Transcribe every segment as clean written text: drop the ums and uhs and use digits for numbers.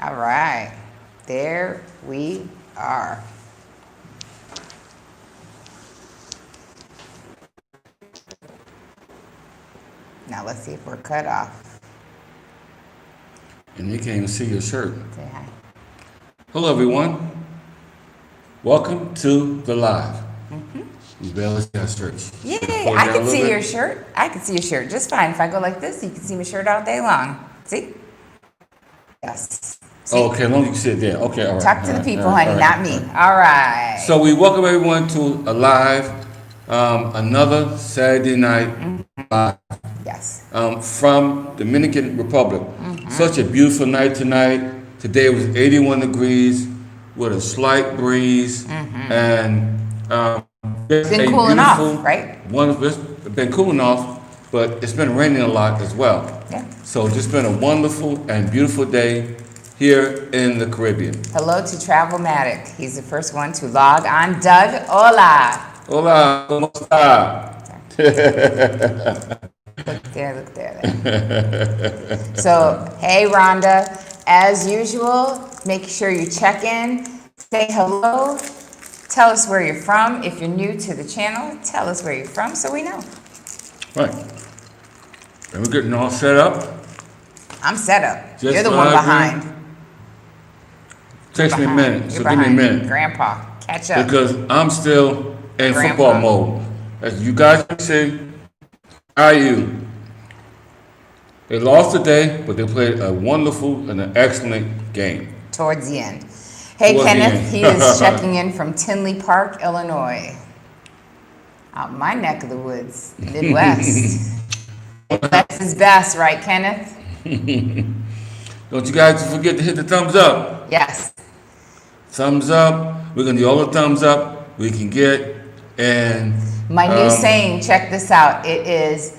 All right, there we are. Now let's see if we're cut off. And you can't even see your shirt. Say hi. Hello, everyone. Welcome to the live. You barely see our shirts. Yay, Pull it I down a can little see bit. your shirt. I can see your shirt just fine. If I go like this, you can see my shirt all day long. See? Yes. See? Oh, okay, as long as you can sit there. Okay, all right. Talk to all the right, people, all right, honey, all right, not me. all right. All right. So we welcome everyone to a live, another Saturday night live Yes. from Dominican Republic. Such a beautiful night tonight. Today was 81 degrees with a slight breeze and It's been a cooling beautiful, off, right? wonderful. It's been cooling off, but it's been raining a lot as well. Yeah. So just been a wonderful and beautiful day here in the Caribbean. Hello to Travelmatic. He's the first one to log on. Doug, hola. Hola, ¿cómo está? Look there. So, hey, Rhonda. As usual, make sure you check in, say hello, tell us where you're from. If you're new to the channel, tell us where you're from so we know. Right. And we're getting all set up. I'm set up. Just You're the one vibing. behind. Takes me a Behind. minute, You're so give me a behind. minute. Grandpa, catch up. Because I'm still in Grandpa. football mode. As you guys can see, IU. They lost today, but they played a wonderful and an excellent game. Towards the end. Hey, Towards the Kenneth, end. he is checking in from Tinley Park, Illinois. Out my neck of the woods, Midwest. Midwest is best, right, Kenneth? Don't you guys forget to hit the thumbs up. Yes. Thumbs up. We're going to do all the thumbs up we can get. And My new saying, check this out. It is,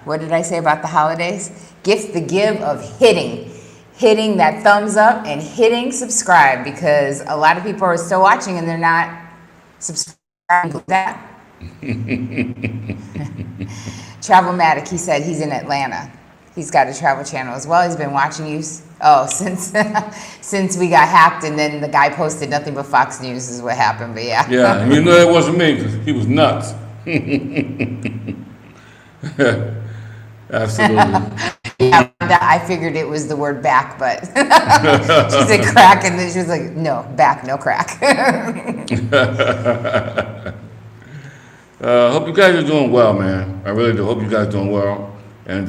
what did I say about the holidays? Gift the give of hitting. Hitting that thumbs up and hitting subscribe, because a lot of people are still watching and they're not subscribing to that. Travelmatic, he said he's in Atlanta. He's got a travel channel as well. He's been watching you, since since we got hacked, and then the guy posted nothing but Fox News is what happened, but yeah. yeah, and you know it wasn't me because he was nuts. Absolutely. Yeah, I figured it was the word back, but she said crack, and then she was like, no, back, no crack. Hope you guys are doing well, man. I really do. Hope you guys are doing well. And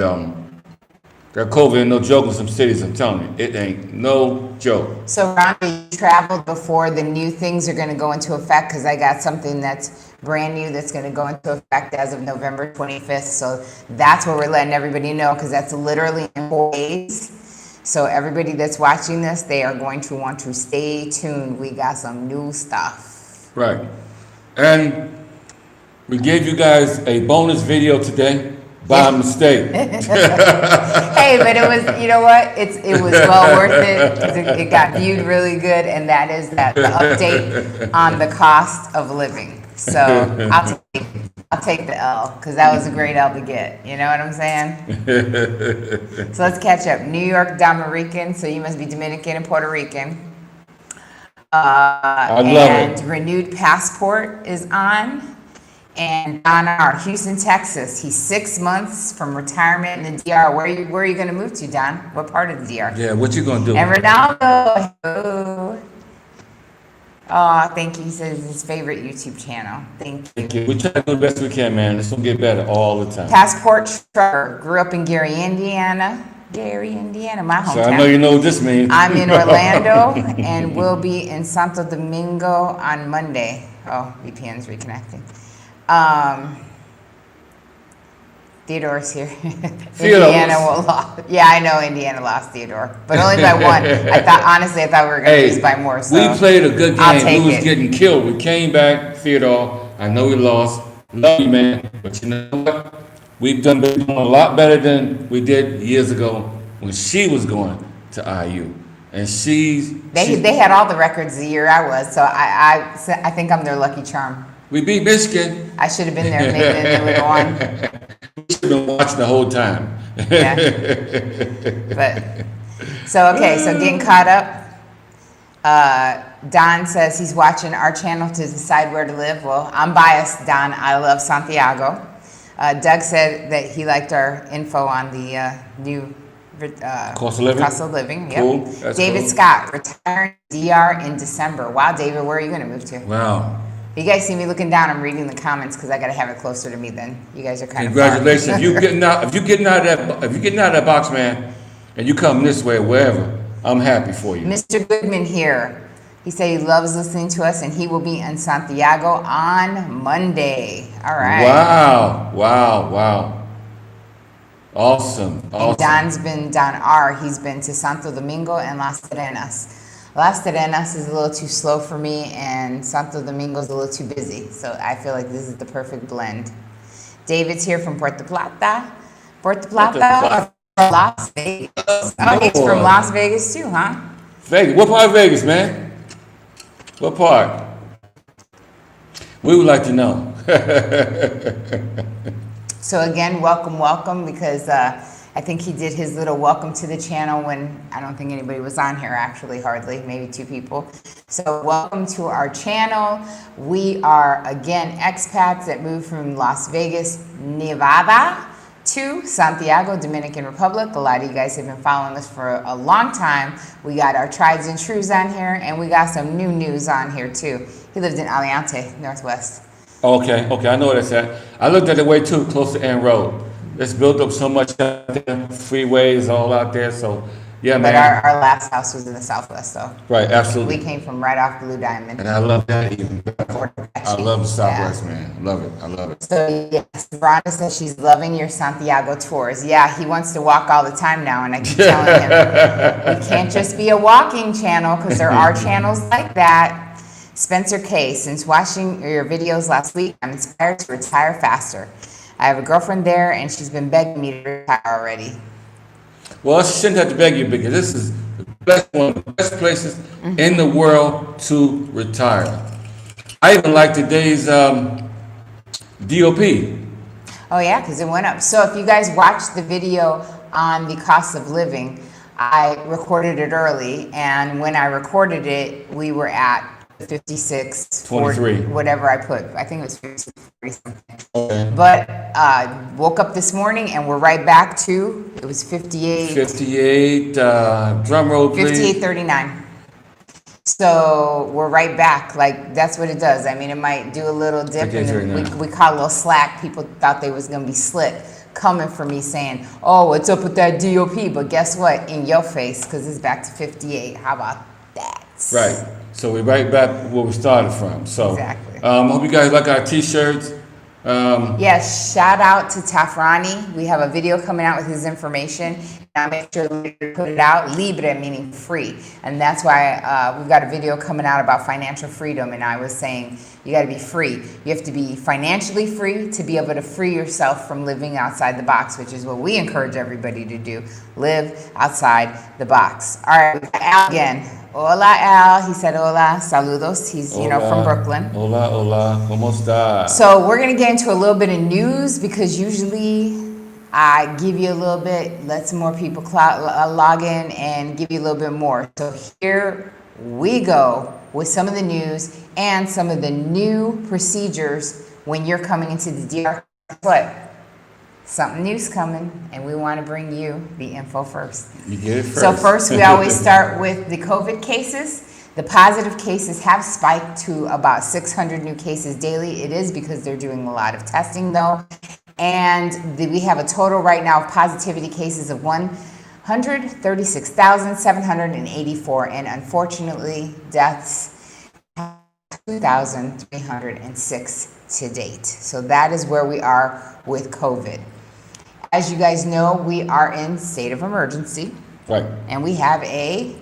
that COVID ain't no joke in some cities, I'm telling you. It ain't no joke. So, Rhonda, you traveled before the new things are going to go into effect, because I got something that's brand new that's going to go into effect as of November 25th. So that's what we're letting everybody know, because that's literally in 4 days. So everybody that's watching this, they are going to want to stay tuned. We got some new stuff. Right. And we gave you guys a bonus video today by mistake. Hey, but it was, you know what? It was well worth it, 'cause it got viewed really good, and that is the update on the cost of living. So I'll take the L, because that was a great L to get. You know what I'm saying? So let's catch up. New York, Dominican, so you must be Dominican and Puerto Rican. I love And it. renewed passport is on. And Don R., Houston, Texas. He's 6 months from retirement in the DR. Where are you going to move to, Don? What part of the DR? Yeah, what you gonna do? And Ronaldo. Oh, thank you. He says his favorite YouTube channel. Thank you. Thank you. We try to do the best we can, man. This will get better all the time. Passport trucker. Grew up in Gary, Indiana. My hometown. So I know you know what this means. I'm in Orlando and will be in Santo Domingo on Monday. Oh, VPN's reconnecting. Theodore's here. Indiana will lost. Yeah, I know Indiana lost Theodore, but only by one. I thought we were going to lose by more. So we played a good I'll game. take We was it. getting killed. We came back, Theodore. I know we lost. Love you, man. But you know what? We've been doing a lot better than we did years ago when she was going to IU. And They had all the records the year I was, so I think I'm their lucky charm. we beat Michigan. I should have been there. Maybe they would have won. We should have been watching the whole time. Yeah. But So, okay, so getting caught up. Don says he's watching our channel to decide where to live. Well, I'm biased, Don. I love Santiago. Doug said that he liked our info on the new Cost of living? Cost of living. Yep. Cool. That's David cool. Scott, retiring DR in December. Wow, David, where are you going to move to? Wow. You guys see me looking down. I'm reading the comments because I got to have it closer to me. Then you guys are kind Congratulations. of If you're getting out of that box, man, and you come this way, wherever, I'm happy for you. Mr. Goodman here. He said he loves listening to us, and he will be in Santiago on Monday. All right. Wow. Awesome. And Don R. He's been to Santo Domingo and Las Terrenas. Las Terrenas is a little too slow for me, and Santo Domingo is a little too busy. So I feel like this is the perfect blend. David's here from Puerto Plata. Or from Las Vegas. Oh, he's from Las Vegas too, huh? Vegas. What part of Vegas, man? What part? We would like to know. So again, welcome, because I think he did his little welcome to the channel when I don't think anybody was on here, actually, hardly, maybe 2 people. So welcome to our channel. We are, again, expats that moved from Las Vegas, Nevada to Santiago, Dominican Republic. A lot of you guys have been following us for a long time. We got our trieds and trues on here, and we got some new news on here too. He lived in Aliante, Northwest. Okay, I know where that's at. I looked at the way too, close to Ann Road. It's built up so much out there, freeways all out there, so yeah, But man. our last house was in the Southwest, though. Right, absolutely. We came from right off Blue Diamond. And I love that even better. I love the Southwest, Yeah. man. I love it. So yes, Rhonda says she's loving your Santiago tours. Yeah, he wants to walk all the time now, and I keep telling him, we can't just be a walking channel, because there are channels like that. Spencer K, since watching your videos last week, I'm inspired to retire faster. I have a girlfriend there, and she's been begging me to retire already. Well, she shouldn't have to beg you, because this is one of the best places in the world to retire. I even like today's DOP. Oh yeah, because it went up. So if you guys watched the video on the cost of living, I recorded it early, and when I recorded it, we were at 56, 23. Whatever I put. I think it was 40 something. Okay. But woke up this morning and we're right back to, it was 58. 58, drum roll please. 58.39. So we're right back. Like, that's what it does. I mean, it might do a little dip, and then we caught a little slack. People thought they was going to be slick coming for me saying, oh, what's up with that DOP? But guess what? In your face, because it's back to 58. How about that? Right. So we're right back where we started from. So Exactly. Hope you guys like our t-shirts. Yes, shout out to Tafrani. We have a video coming out with his information. I'll make sure to put it out. Libre, meaning free. And that's why we've got a video coming out about financial freedom. And I was saying, you got to be free. You have to be financially free to be able to free yourself from living outside the box, which is what we encourage everybody to do. Live outside the box. All right, we got Al again. Hola, Al. He said hola, saludos. He's, from Brooklyn. Hola, ¿cómo está? So we're going to get into a little bit of news, because usually I give you a little bit, let some more people log in and give you a little bit more. So here we go with some of the news and some of the new procedures when you're coming into the DR. But something new's coming, and we want to bring you the info first. You get it first. So first, we always start with the COVID cases. The positive cases have spiked to about 600 new cases daily. It is because they're doing a lot of testing, though. And we have a total right now of positivity cases of 136,784. And unfortunately, deaths 2,306 to date. So that is where we are with COVID. As you guys know, we are in state of emergency. Right. And we have a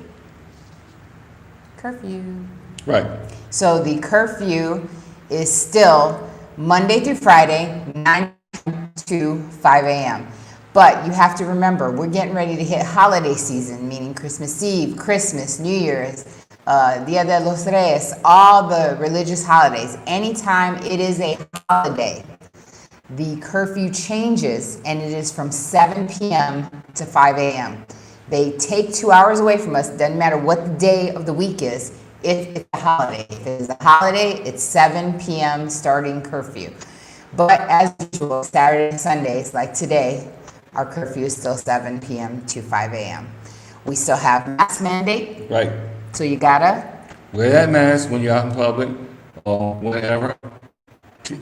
curfew. Right. So the curfew is still Monday through Friday, 9 to 5 a.m. But you have to remember, we're getting ready to hit holiday season, meaning Christmas Eve, Christmas, New Year's, Dia de los Reyes, all the religious holidays. Anytime it is a holiday, the curfew changes, and it is from 7 p.m. to 5 a.m. They take 2 hours away from us. Doesn't matter what day of the week is. If it's a holiday, if it's a holiday, it's 7 p.m. starting curfew. But as usual, Saturday and Sundays, like today, our curfew is still 7 p.m. to 5 a.m. We still have mask mandate, Right. so you gotta. Wear that mask when you're out in public or whenever.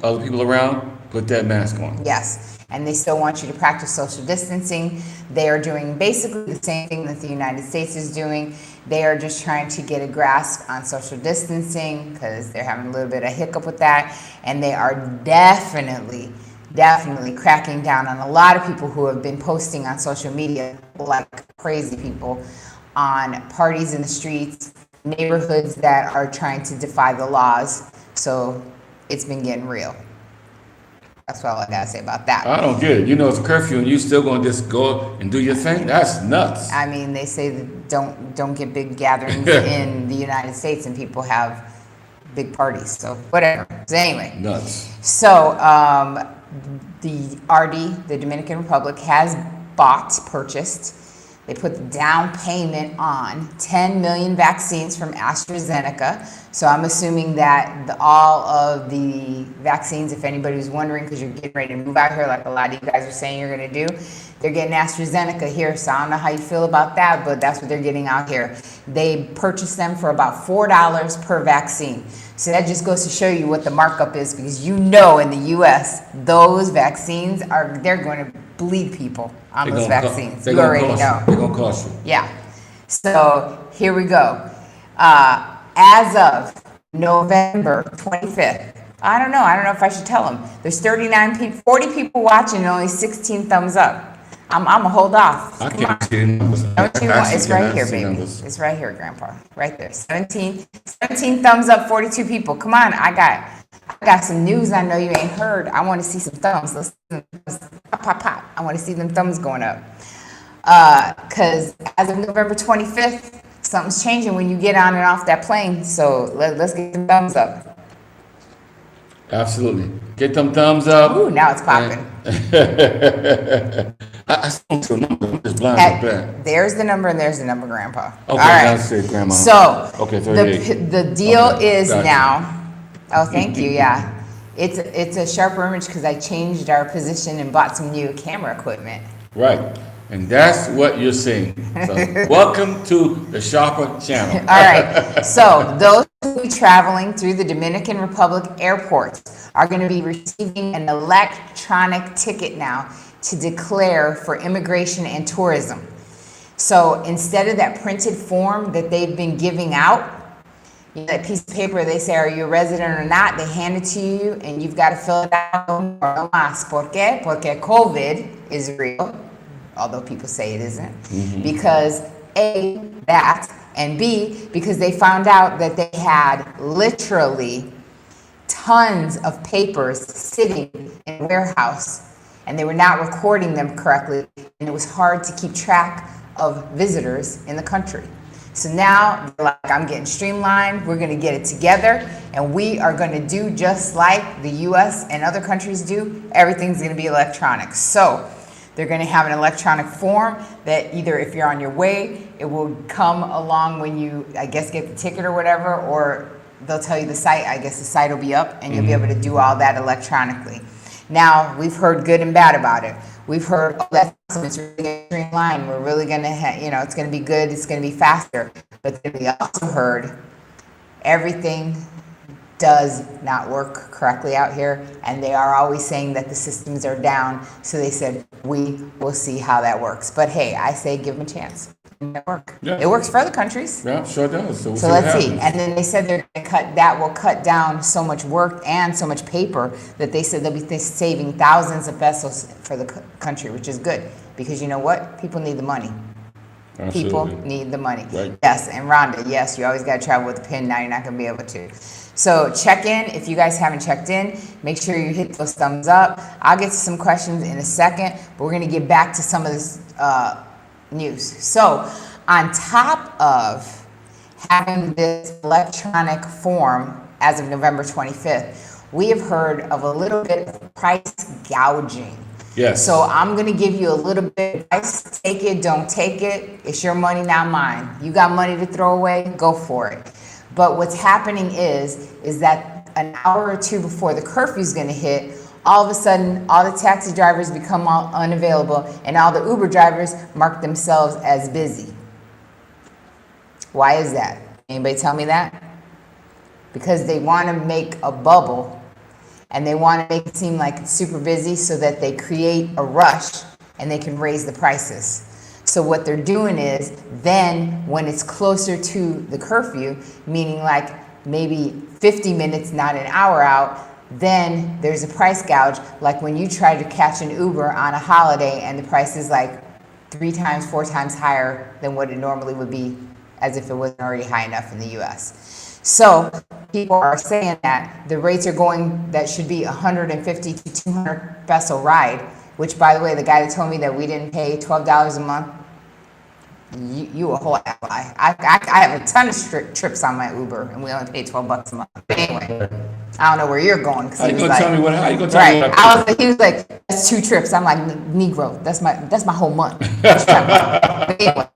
Other people around, put that mask on. Yes, and they still want you to practice social distancing. They are doing basically the same thing that the United States is doing. They are just trying to get a grasp on social distancing because they're having a little bit of hiccup with that. And they are definitely cracking down on a lot of people who have been posting on social media like crazy people on parties in the streets, neighborhoods that are trying to defy the laws. So it's been getting real. That's all I gotta say about that. I don't get it. You know it's a curfew and you still gonna just go and do your thing? That's nuts. I mean, they say that don't get big gatherings in the United States, and people have big parties. So whatever. So anyway, Nuts. so the RD, the Dominican Republic, has purchased. They put the down payment on 10 million vaccines from AstraZeneca. So I'm assuming that all of the vaccines, if anybody was wondering, because you're getting ready to move out here, like a lot of you guys are saying you're going to do, they're getting AstraZeneca here. So I don't know how you feel about that, but that's what they're getting out here. They purchased them for about $4 per vaccine. So that just goes to show you what the markup is, because you know in the U.S. those vaccines they're going to bleed people on those vaccines. You already know. They're gonna cost you. Yeah. So here we go. As of November 25th, I don't know if I should tell them. There's 40 people watching and only 16 thumbs up. I'm gonna hold off. I can't see the numbers. Don't you want? It's right here, baby. It's right here, Grandpa. Right there. 17 thumbs up, 42 people. Come on, I got some news I know you ain't heard. I want to see some thumbs. Let's pop. I want to see them thumbs going up. Because as of November 25th, something's changing when you get on and off that plane. So let's get some thumbs up. Absolutely. Get them thumbs up. Ooh, now it's popping. I still see a number. I'm just blind like that. There's the number and there's the number, Grandpa. Okay, all right. That's it, Grandma. So okay, 38. the deal is gotcha. now. Oh, thank you. Yeah, it's a sharper image because I changed our position and bought some new camera equipment. Right, and that's what you're seeing. So, welcome to the Sharper Channel. All right. So those who will be traveling through the Dominican Republic airports are going to be receiving an electronic ticket now to declare for immigration and tourism. So instead of that printed form that they've been giving out, you know, that piece of paper, they say, are you a resident or not? They hand it to you, and you've got to fill it out. No más. ¿Por qué? Porque COVID is real, although people say it isn't. Mm-hmm. Because A, that, and B, because they found out that they had literally tons of papers sitting in a warehouse, and they were not recording them correctly, and it was hard to keep track of visitors in the country. So now, they're like, I'm getting streamlined, we're gonna get it together, and we are gonna do just like the US and other countries do. Everything's gonna be electronic. So they're gonna have an electronic form that either if you're on your way, it will come along when you, I guess, get the ticket or whatever, or they'll tell you the site. I guess the site will be up and you'll be able to do all that electronically. Now, we've heard good and bad about it. We've heard, oh, that's awesome, it's really going to streamline. We're really going to, it's going to be good, it's going to be faster. But then we also heard everything does not work correctly out here, and they are always saying that the systems are down. So they said, we will see how that works. But hey, I say give them a chance. It work. Yeah. It works for other countries. Yeah, sure does. So let's see. And then they said they're going to that will cut down so much work and so much paper that they said they'll be saving thousands of pesos for the country, which is good. Because you know what? People need the money. Absolutely. People need the money. Right. Yes, and Rhonda, yes, you always got to travel with a PIN. Now you're not going to be able to. So check in. If you guys haven't checked in, make sure you hit those thumbs up. I'll get to some questions in a second, but we're going to get back to some of this news. So on top of having this electronic form as of November 25th, we have heard of a little bit of price gouging. Yes. So I'm gonna give you a little bit of advice. Take it, don't take it. It's your money, not mine. You got money to throw away, go for it. But what's happening is that an hour or two before the curfew's gonna hit, all of a sudden, all the taxi drivers become unavailable, and all the Uber drivers mark themselves as busy. Why is that? Anybody tell me that? Because they want to make a bubble, and they want to make it seem like it's super busy so that they create a rush and they can raise the prices. So what they're doing is then when it's closer to the curfew, meaning like maybe 50 minutes, not an hour out, then there's a price gouge. Like when you try to catch an Uber on a holiday and the price is like 3 times, 4 times higher than what it normally would be, as if it wasn't already high enough in the US. So people are saying that the rates are going, that should be 150 to 200 peso ride, which by the way, the guy that told me that we didn't pay $12 a month, you a whole ally. I have a ton of trips on my Uber, and we only pay $12 a month. But anyway, I don't know where you're going. How you gonna tell me what? How you gonna tell me what? He was like, that's 2 trips. I'm like, Negro, that's my whole month. But anyway,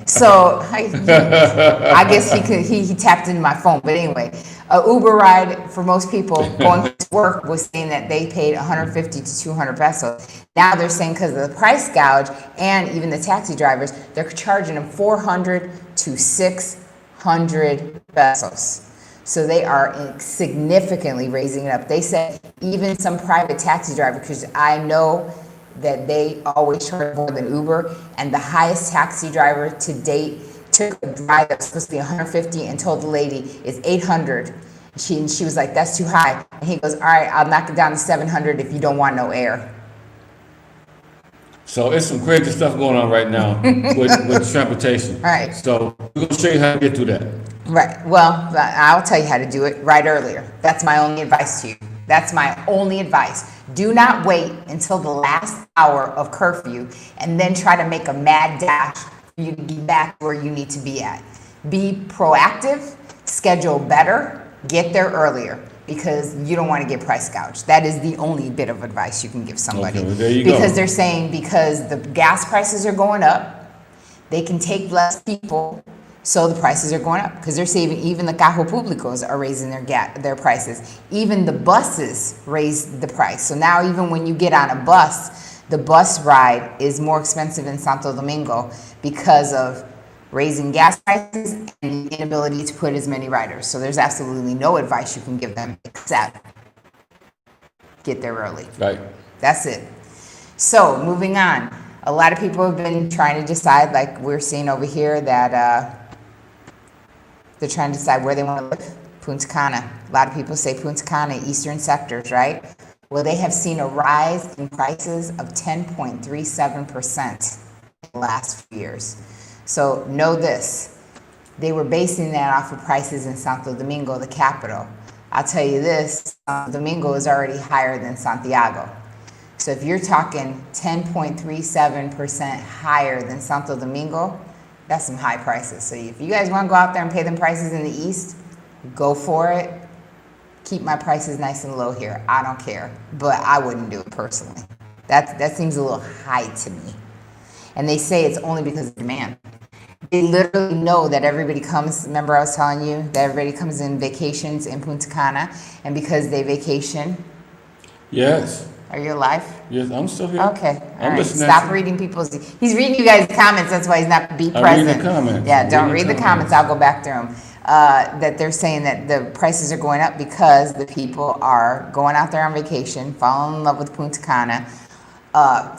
so I guess he tapped into my phone. But anyway, a Uber ride for most people going to work was saying that they paid 150 to 200 pesos. Now they're saying because of the price gouge and even the taxi drivers, they're charging them 400 to 600 pesos. So they are significantly raising it up. They said even some private taxi driver, because I know that they always charge more than Uber, and the highest taxi driver to date took a ride that was supposed to be 150 and told the lady it's 800. She was like, that's too high. And he goes, all right, I'll knock it down to 700 if you don't want no air. So it's some crazy stuff going on right now with transportation. Right. So we're gonna show you how to get through that. Right. Well, I'll tell you how to do it right earlier. That's my only advice to you. That's my only advice. Do not wait until the last hour of curfew and then try to make a mad dash for you to get back where you need to be at. Be proactive, schedule better, get there earlier, because you don't want to get price gouged. That is the only bit of advice you can give somebody. Okay, well, there you go. Because they're saying because the gas prices are going up, they can take less people, so the prices are going up. Because they're saving, even the Cajo Públicos are raising their prices. Even the buses raised the price. So now even when you get on a bus, the bus ride is more expensive in Santo Domingo because of raising gas prices and the inability to put as many riders. So there's absolutely no advice you can give them except get there early. Right. That's it. So moving on, a lot of people have been trying to decide, like we're seeing over here, that they're trying to decide where they want to live. Punta Cana. A lot of people say Punta Cana, eastern sectors, right? Well, they have seen a rise in prices of 10.37% in the last few years. So know this, they were basing that off of prices in Santo Domingo, the capital. I'll tell you this, Santo Domingo is already higher than Santiago. So if you're talking 10.37% higher than Santo Domingo, that's some high prices. So if you guys want to go out there and pay them prices in the east, go for it. Keep my prices nice and low here. I don't care, but I wouldn't do it personally. That seems a little high to me. And they say it's only because of demand. They literally know that everybody comes, remember I was telling you that everybody comes in vacations in Punta Cana, and because they vacation. Yes. Are you alive? Yes, I'm still here. Okay. All right. listening. Stop reading people's. He's reading you guys' comments. That's why he's not present. I read the comments. Yeah, don't read the comments. I'll go back through them. That they're saying that the prices are going up because the people are going out there on vacation, falling in love with Punta Cana,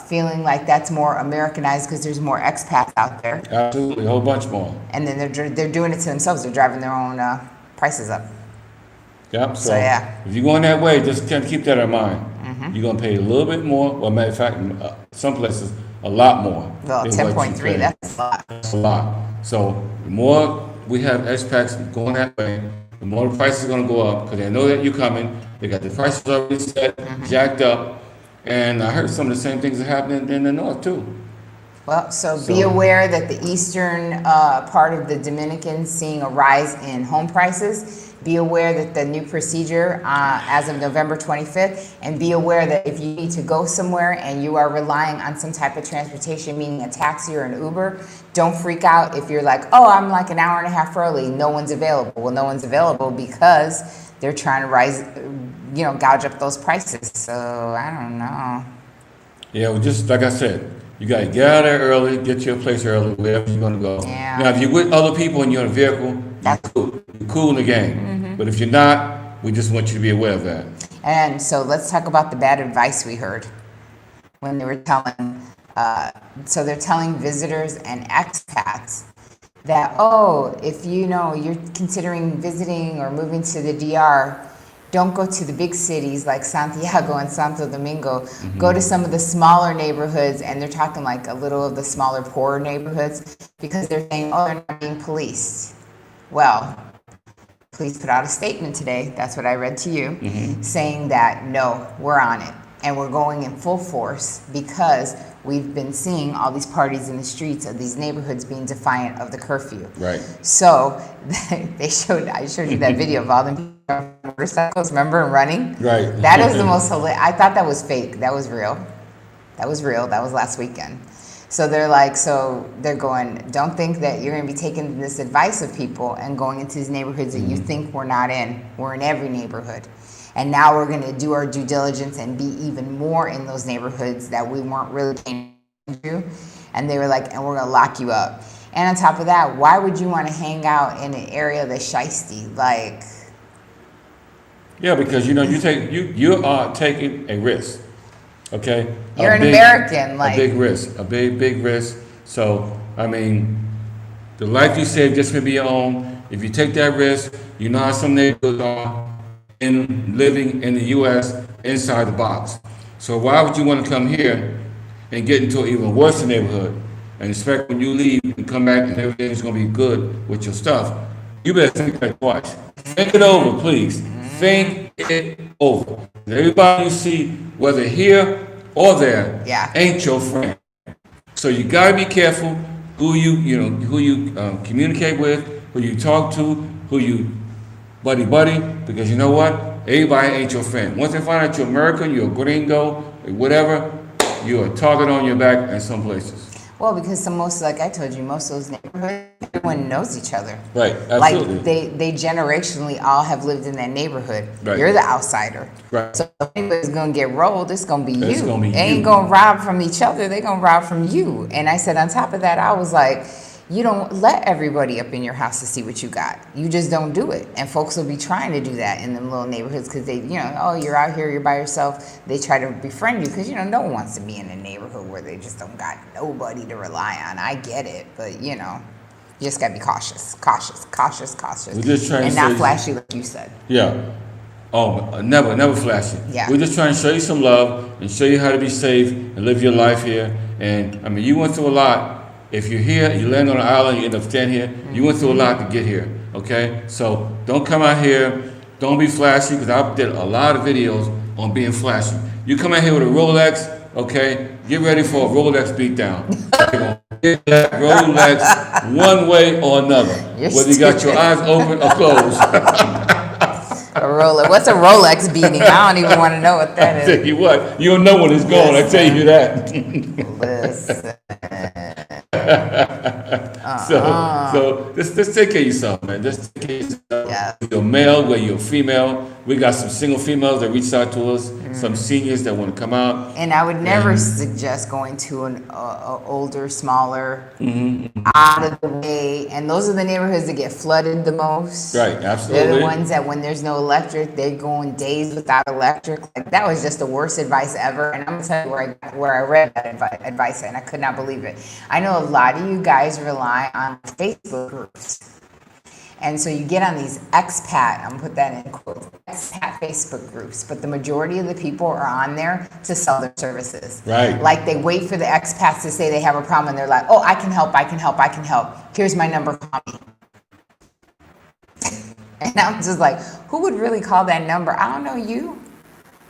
feeling like that's more Americanized because there's more expats out there. Absolutely, a whole bunch more. And then they're doing it to themselves. They're driving their own prices up. Yep. So yeah. If you're going that way, just kind of keep that in mind. You're gonna pay a little bit more. Well, matter of fact, some places a lot more. Well, than 10.3. That's a lot. That's a lot. So the more we have expats going that way, the more the price is gonna go up because they know that you're coming. They got the prices already set, jacked up, and I heard some of the same things are happening in the north too. Well, so be aware that the eastern part of the Dominican seeing a rise in home prices. Be aware that the new procedure as of November 25th, and be aware that if you need to go somewhere and you are relying on some type of transportation, meaning a taxi or an Uber, don't freak out if you're like, oh, I'm like an hour and a half early, no one's available. Well, no one's available because they're trying to gouge up those prices. So I don't know. Yeah, well, just like I said, you got to get out there early, get to your place early, wherever you're going to go. Yeah. Now, if you're with other people and you're in a vehicle, you're cool in the game. But if you're not, we just want you to be aware of that. And so let's talk about the bad advice we heard when they were telling, so they're telling visitors and expats that, oh, if you're considering visiting or moving to the DR, don't go to the big cities like Santiago and Santo Domingo. Go to some of the smaller neighborhoods, and they're talking like a little of the smaller, poorer neighborhoods, because they're saying, oh, they're not being policed. Well, police put out a statement today, that's what I read to you, saying that, no, we're on it. And we're going in full force because we've been seeing all these parties in the streets of these neighborhoods being defiant of the curfew. Right. So I showed you that video of all them motorcycles, remember, and running? Right. That is the most hilarious. I thought that was fake. That was real. That was real. That was last weekend. So they're going, don't think that you're going to be taking this advice of people and going into these neighborhoods that you think we're not in. We're in every neighborhood. And now we're going to do our due diligence and be even more in those neighborhoods that we weren't really paying attention to. And they were like, and we're going to lock you up. And on top of that, why would you want to hang out in an area that's shiesty? Like, yeah, because you are taking a risk. Okay? You're an American, like a big risk. A big risk. So, I mean, the life you save just may be your own. If you take that risk, you know how some neighborhoods are in living in the US inside the box. So why would you want to come here and get into an even worse neighborhood and expect when you leave and come back and everything's going to be good with your stuff? You better think that twice. Think it over, please. Think it over. Everybody you see, whether here or there, ain't your friend. So you gotta be careful who you communicate with, who you talk to, who you buddy, because you know what? Everybody ain't your friend. Once they find out you're American, you're a gringo, whatever, you're a target on your back in some places. Well, because like I told you, most of those neighborhoods, everyone knows each other. Right, absolutely. Like they generationally all have lived in that neighborhood. Right. You're the outsider. Right. So if anybody's gonna get rolled, it's gonna be you. It's gonna be they ain't you. gonna rob from each other, they gonna rob from you. And I said on top of that, I was like, you don't let everybody up in your house to see what you got. You just don't do it. And folks will be trying to do that in them little neighborhoods because they, oh, you're out here, you're by yourself. They try to befriend you because, no one wants to be in a neighborhood where they just don't got nobody to rely on. I get it, but, you just got to be cautious. We're just trying and to not say- flashy like you said. Yeah. Oh, never flashy. Yeah. We're just trying to show you some love and show you how to be safe and live your life here. And, I mean, you went through a lot. If you're here, you land on an island, you end up staying here, you went through a lot to get here, okay? So don't come out here, don't be flashy, because I did a lot of videos on being flashy. You come out here with a Rolex, okay? Get ready for a Rolex beatdown. You're gonna get that Rolex one way or another, whether you got your eyes open or closed. A Rolex. What's a Rolex beating? I don't even want to know what that I is. tell you what, you don't know when it's going, I tell you that. Listen. So just take care of yourself, man. Just take care of yourself. Yeah. Whether you're male, whether you're female. We got some single females that reached out to us, some seniors that want to come out. And I would never suggest going to an older, smaller, out of the way. And those are the neighborhoods that get flooded the most. Right, absolutely. They're the ones that when there's no electric, they're going days without electric. Like, that was just the worst advice ever. And I'm going to tell you where I read that advice, and I could not believe it. I know a lot of you guys rely on Facebook groups. And so you get on these expat, I'm going to put that in quotes, expat Facebook groups, but the majority of the people are on there to sell their services. Right. Like they wait for the expats to say they have a problem and they're like, oh, I can help. Here's my number, call me. And I'm just like, who would really call that number? I don't know you.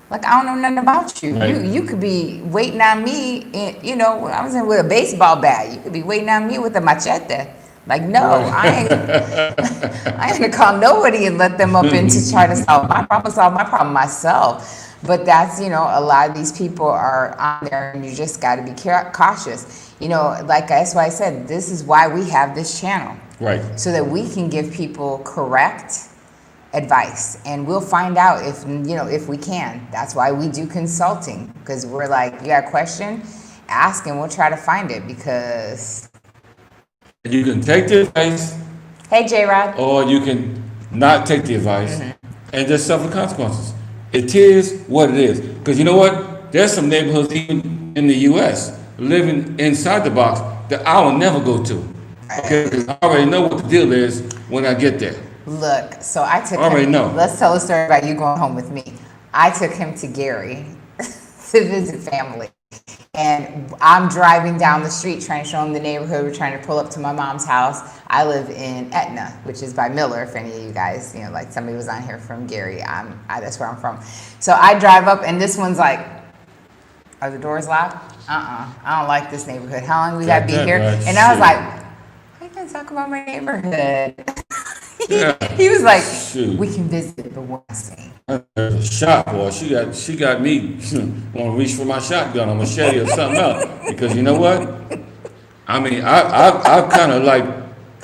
Like, I don't know nothing about you. Right. You could be waiting on me, when I was in with a baseball bat. You could be waiting on me with a machete. Like, no, I ain't gonna call nobody and let them up in to try to solve my problem myself. But that's, a lot of these people are on there, and you just got to be cautious. Like that's why I said this is why we have this channel, Right. so that we can give people correct advice, and we'll find out if we can. That's why we do consulting, because we're like, you got a question, ask, and we'll try to find it. Because You can take the advice, hey, J-Rod, or you can not take the advice and just suffer the consequences. It is what it is. Because you know what? There's some neighborhoods even in the U.S. living inside the box that I will never go to. Okay, because I already know what the deal is when I get there. look, so I took Already him, know. let's tell a story about you going home with me. I took him to Gary to visit family. And I'm driving down the street trying to show him the neighborhood. We're trying to pull up to my mom's house. I live in Etna, which is by Miller, if any of you guys, like somebody was on here from Gary. That's where I'm from. So I drive up, and this one's like, are the doors locked? I don't like this neighborhood. How long we got to be here? Right. And I was like, how you going to talk about my neighborhood? He was like, Shoot. we can visit, but one thing. There's a shot, boy. She got me want to reach for my shotgun or machete or something else. Because you know what? I mean, I kind of like,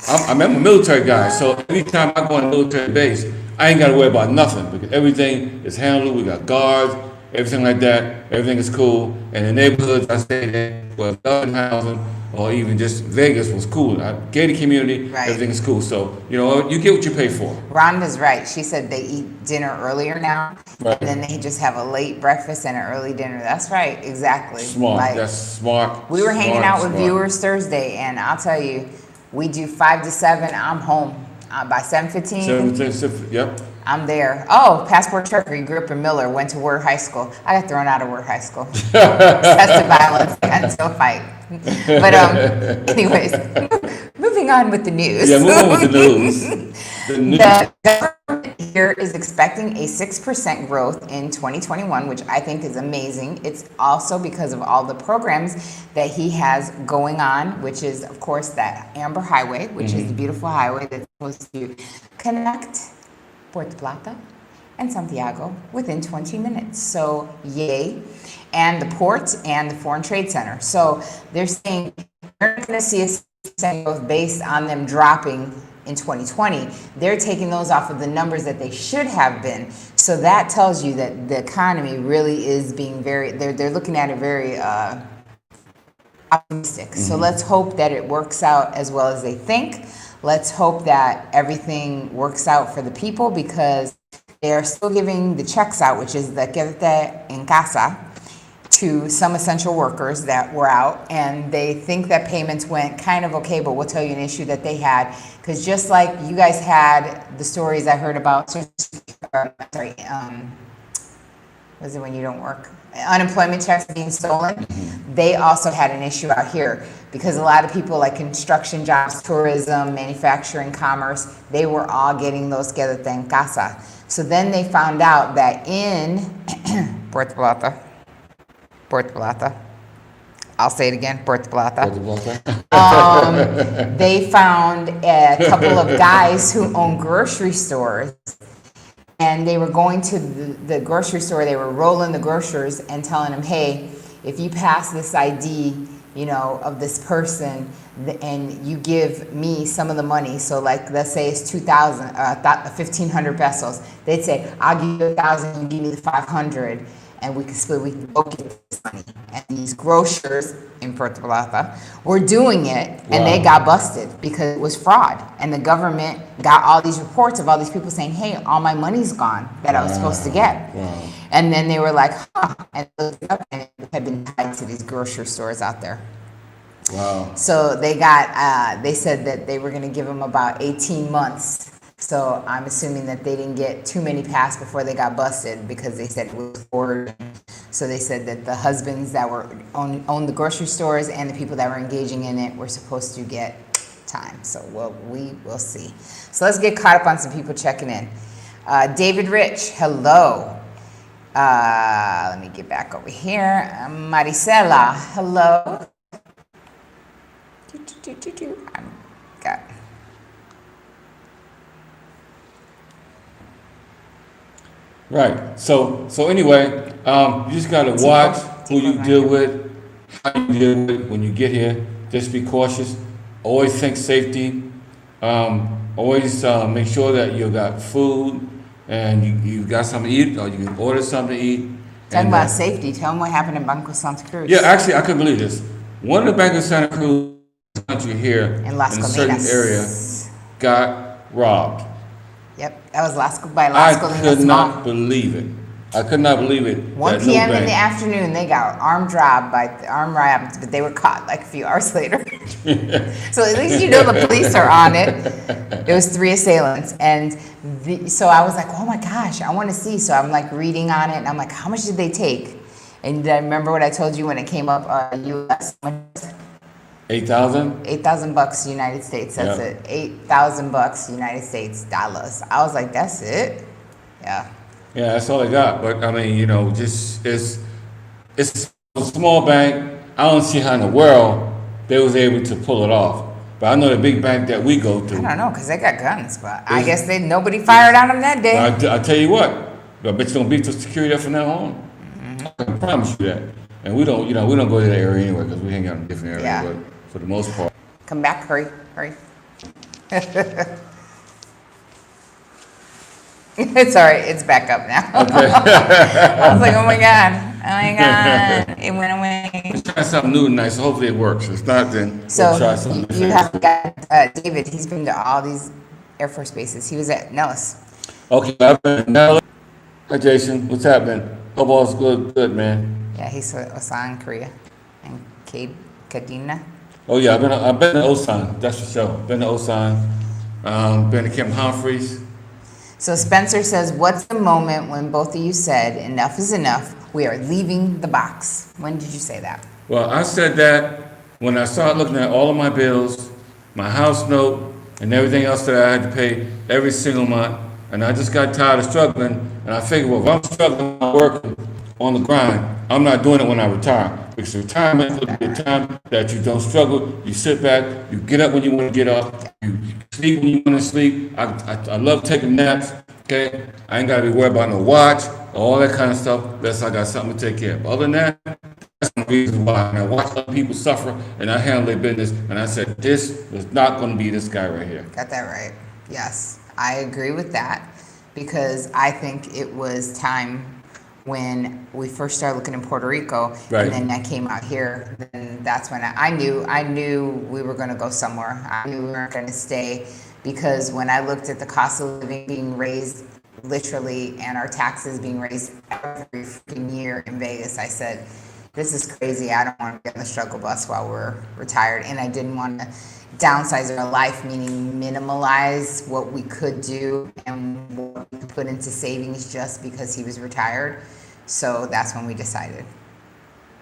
I'm a military guy, so anytime I go on a military base, I ain't got to worry about nothing because everything is handled. We got guards, everything like that. Everything is cool. And the neighborhoods I stayed in, well, urban housing or even just Vegas was cool. Gated community, Right. everything is cool. So, you get what you pay for. Rhonda's right. She said they eat dinner earlier now, Right. and then they just have a late breakfast and an early dinner. That's right, exactly. Smart. Like, That's smart. we were hanging Smart, out with smart. viewers Thursday, and I'll tell you, we do 5 to 7. I'm home by 7:15. Yep. I'm there. Oh, Passport Trucker, you grew up in Miller, went to Word High School. I got thrown out of Word High School. Excessive violence, got into a fight. But anyways, moving on with the news. Yeah, move on with the news. The news. The government here is expecting a 6% growth in 2021, which I think is amazing. It's also because of all the programs that he has going on, which is, of course, that Amber Highway, which is the beautiful highway that's supposed to connect Puerto Plata and Santiago within 20 minutes. So, yay. And the port and the Foreign Trade Center. So, they're saying you're not going to see a 6% growth based on them dropping in 2020. They're taking those off of the numbers that they should have been. So that tells you that the economy really is being they're looking at it very optimistic. So let's hope that it works out as well as they think. Let's hope that everything works out for the people, because they are still giving the checks out, which is the quédate en casa, to some essential workers that were out, and they think that payments went kind of okay, but we'll tell you an issue that they had, because just like you guys had the stories I heard about, was it when you don't work? Unemployment checks being stolen. They also had an issue out here because a lot of people like construction jobs, tourism, manufacturing, commerce, they were all getting those quédate en casa. So then they found out that in Puerto Plata, I'll say it again, Puerto Plata. They found a couple of guys who own grocery stores, and they were going to the grocery store. They were rolling the grocers and telling them, hey, if you pass this ID, of this person, and you give me some of the money, so like let's say it's 1,500 pesos, they'd say, I'll give you 1,000, you give me the 500, and we can both get this money. And these grocers in Puerto Plata were doing it, and they got busted because it was fraud. And the government got all these reports of all these people saying, hey, all my money's gone that I was supposed to get. Wow. And then they were like, and looked it up, and it had been tied to these grocery stores out there. Wow. So they said that they were going to give them about 18 months. So I'm assuming that they didn't get too many passed before they got busted, because they said it was forward. So they said that the husbands that were owned the grocery stores and the people that were engaging in it were supposed to get time. So we will see. So let's get caught up on some people checking in. David Rich, hello. Let me get back over here. Maricela, hello. I'm got. Right. So anyway, you just gotta watch who you deal with, how you deal with it when you get here. Just be cautious. Always think safety. Always make sure that you got food and you got something to eat, or you can order something to eat. Talking about safety, tell them what happened in Banco Santa Cruz. Yeah, actually, I couldn't believe this. One of the Bank of Santa Cruz country here In Las a certain Colinas. area got robbed. Yep, that was by Las I Colinas could Mall. not believe it. I could not believe it. 1 that no p.m. in bank- the afternoon, they got armed robbed, but they were caught like a few hours later. So at least you know the police are on it. It was 3 assailants, and so I was like, oh my gosh, I want to see. So I'm like reading on it, and I'm like, how much did they take? And I remember what I told you when it came up, U.S. 8,000? $8,000 United States. That's Yeah. it. $8,000 United States dollars. I was like, that's it. Yeah. Yeah, that's all I got. But I mean, just it's a small bank. I don't see how in the world they was able to pull it off. But I know the big bank that we go to. I don't know, because they got guns, but I guess nobody fired on them that day. I tell you what, I bet you don't beat the security up from now on. I can promise you that. And we don't go to that area anyway because we hang out in different areas. Yeah. But for the most part. Come back, hurry. It's all right, it's back up now. I was like, oh my God, it went away. Let's try something new and nice. So hopefully it works. If not, then we'll try So something you different. have got David, he's been to all these Air Force bases. He was at Nellis. Okay, I've been now. Hi, Jason. What's happening? Hope all's good, man. Yeah, he saw in Korea. And Kadena. Oh yeah, I've been to Osan. That's for sure. Been to Osan. Been to Camp Humphreys. So Spencer says, what's the moment when both of you said, enough is enough, we are leaving the box? When did you say that? Well, I said that when I started looking at all of my bills, my house note, and everything else that I had to pay every single month, and I just got tired of struggling, and I figured, well, if I'm struggling, I'm working on the grind, I'm not doing it when I retire. Because retirement is the time that you don't struggle, you sit back, you get up when you want to get up, you sleep when you want to sleep. I love taking naps, okay? I ain't got to be worried about no watch, all that kind of stuff, unless I got something to take care of. Other than that, that's the reason why. And I watch other people suffer, and I handle their business, and I said, this is not going to be this guy right here. Got that right. Yes, I agree with that because I think it was time when we first started looking in Puerto Rico, Right. and then I came out here. Then that's when I knew we were going to go somewhere. I knew we weren't going to stay because when I looked at the cost of living being raised literally and our taxes being raised every freaking year in Vegas, I said, this is crazy. I don't want to get on the struggle bus while we're retired, and I didn't want to downsize our life, meaning minimalize what we could do and what we could put into savings just because he was retired. So that's when we decided.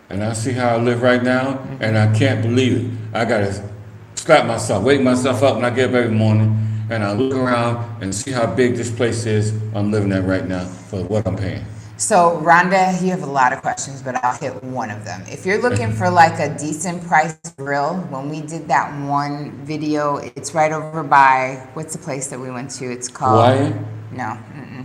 And I see how I live right now, and I can't believe it. I gotta slap myself, wake myself up when I get up every morning, and I look around and see how big this place is I'm living at right now for what I'm paying. So Rhonda, you have a lot of questions, but I'll hit one of them. If you're looking for like a decent price grill, when we did that one video, it's right over by, what's the place that we went to? It's called... Hawaii? No.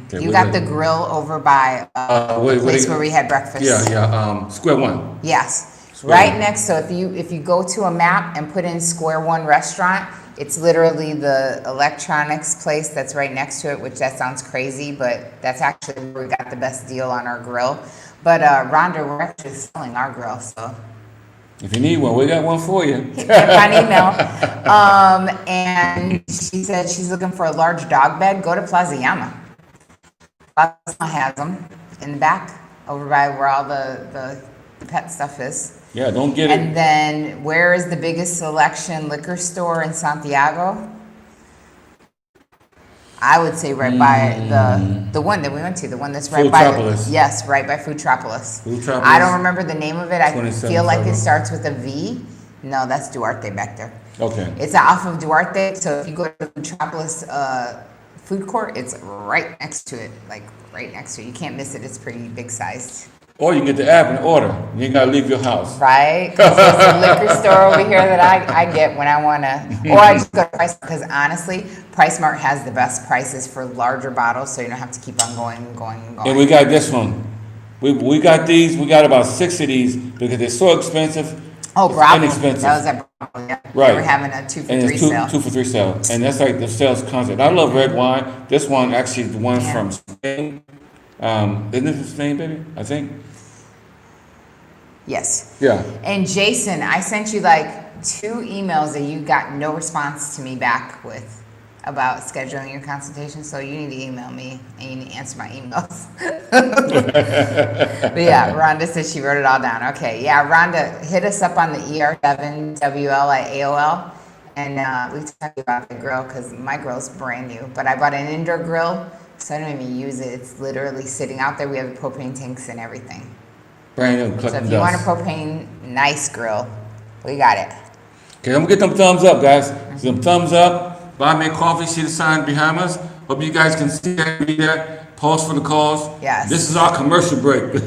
Okay, You what got is the it? grill over by the place where we had breakfast. Yeah, Square One. Yes, Square right One. next. So if you go to a map and put in Square One Restaurant, it's literally the electronics place that's right next to it, which that sounds crazy, but that's actually where we got the best deal on our grill. But Rhonda, we're actually selling our grill, so If you need one, we got one for you. hit me up on email. And she said she's looking for a large dog bed. Go to Plaza Llama. Plaza Llama has them in the back, over by where all the pet stuff is. Yeah, don't get it. And then, where is the biggest selection liquor store in Santiago? I would say right by the one that we went to, the one that's right by Foodtropolis. yes, right by Foodtropolis. Foodtropolis. I don't remember the name of it. I 27 feel like it Federal. starts with a V. No, that's Duarte back there. Okay. It's off of Duarte. So if you go to Foodtropolis food court. It's right next to it, like right next to it. You can't miss it. It's pretty big sized. Or you can get the app and order. You ain't gotta leave your house. Right? 'Cause there's a liquor store over here that I get when I want to, or I just go to Price, because honestly, Price Mart has the best prices for larger bottles, so you don't have to keep on going and going and going. And we got this one. We got these. We got about 6 of these because they're so expensive. Oh, it's Bravo. inexpensive. That was at Bravo, yeah. Right. They were having a 2 for And 3 it's sale. two for three sale. And that's like the sales concept. I love red wine. This one actually is the one Yeah. from Spain. Isn't it from Spain, baby? I think. Yes. Yeah. And Jason, I sent you like 2 emails that you got no response to me back with about scheduling your consultation. So you need to email me and you need to answer my emails. But yeah, Rhonda said she wrote it all down. Okay. Yeah, Rhonda, hit us up on the ER7WL at AOL. And we talked about the grill because my grill's brand new. But I bought an indoor grill, so I don't even use it. It's literally sitting out there. We have the propane tanks and everything. Brand new, So collecting if you want a dust. propane nice grill, we got it. Okay, I'm gonna get them thumbs up, guys. Some thumbs up. Buy me a coffee. See the sign behind us. Hope you guys can see that. Read that. Pause for the cause. Yes. This is our commercial break. If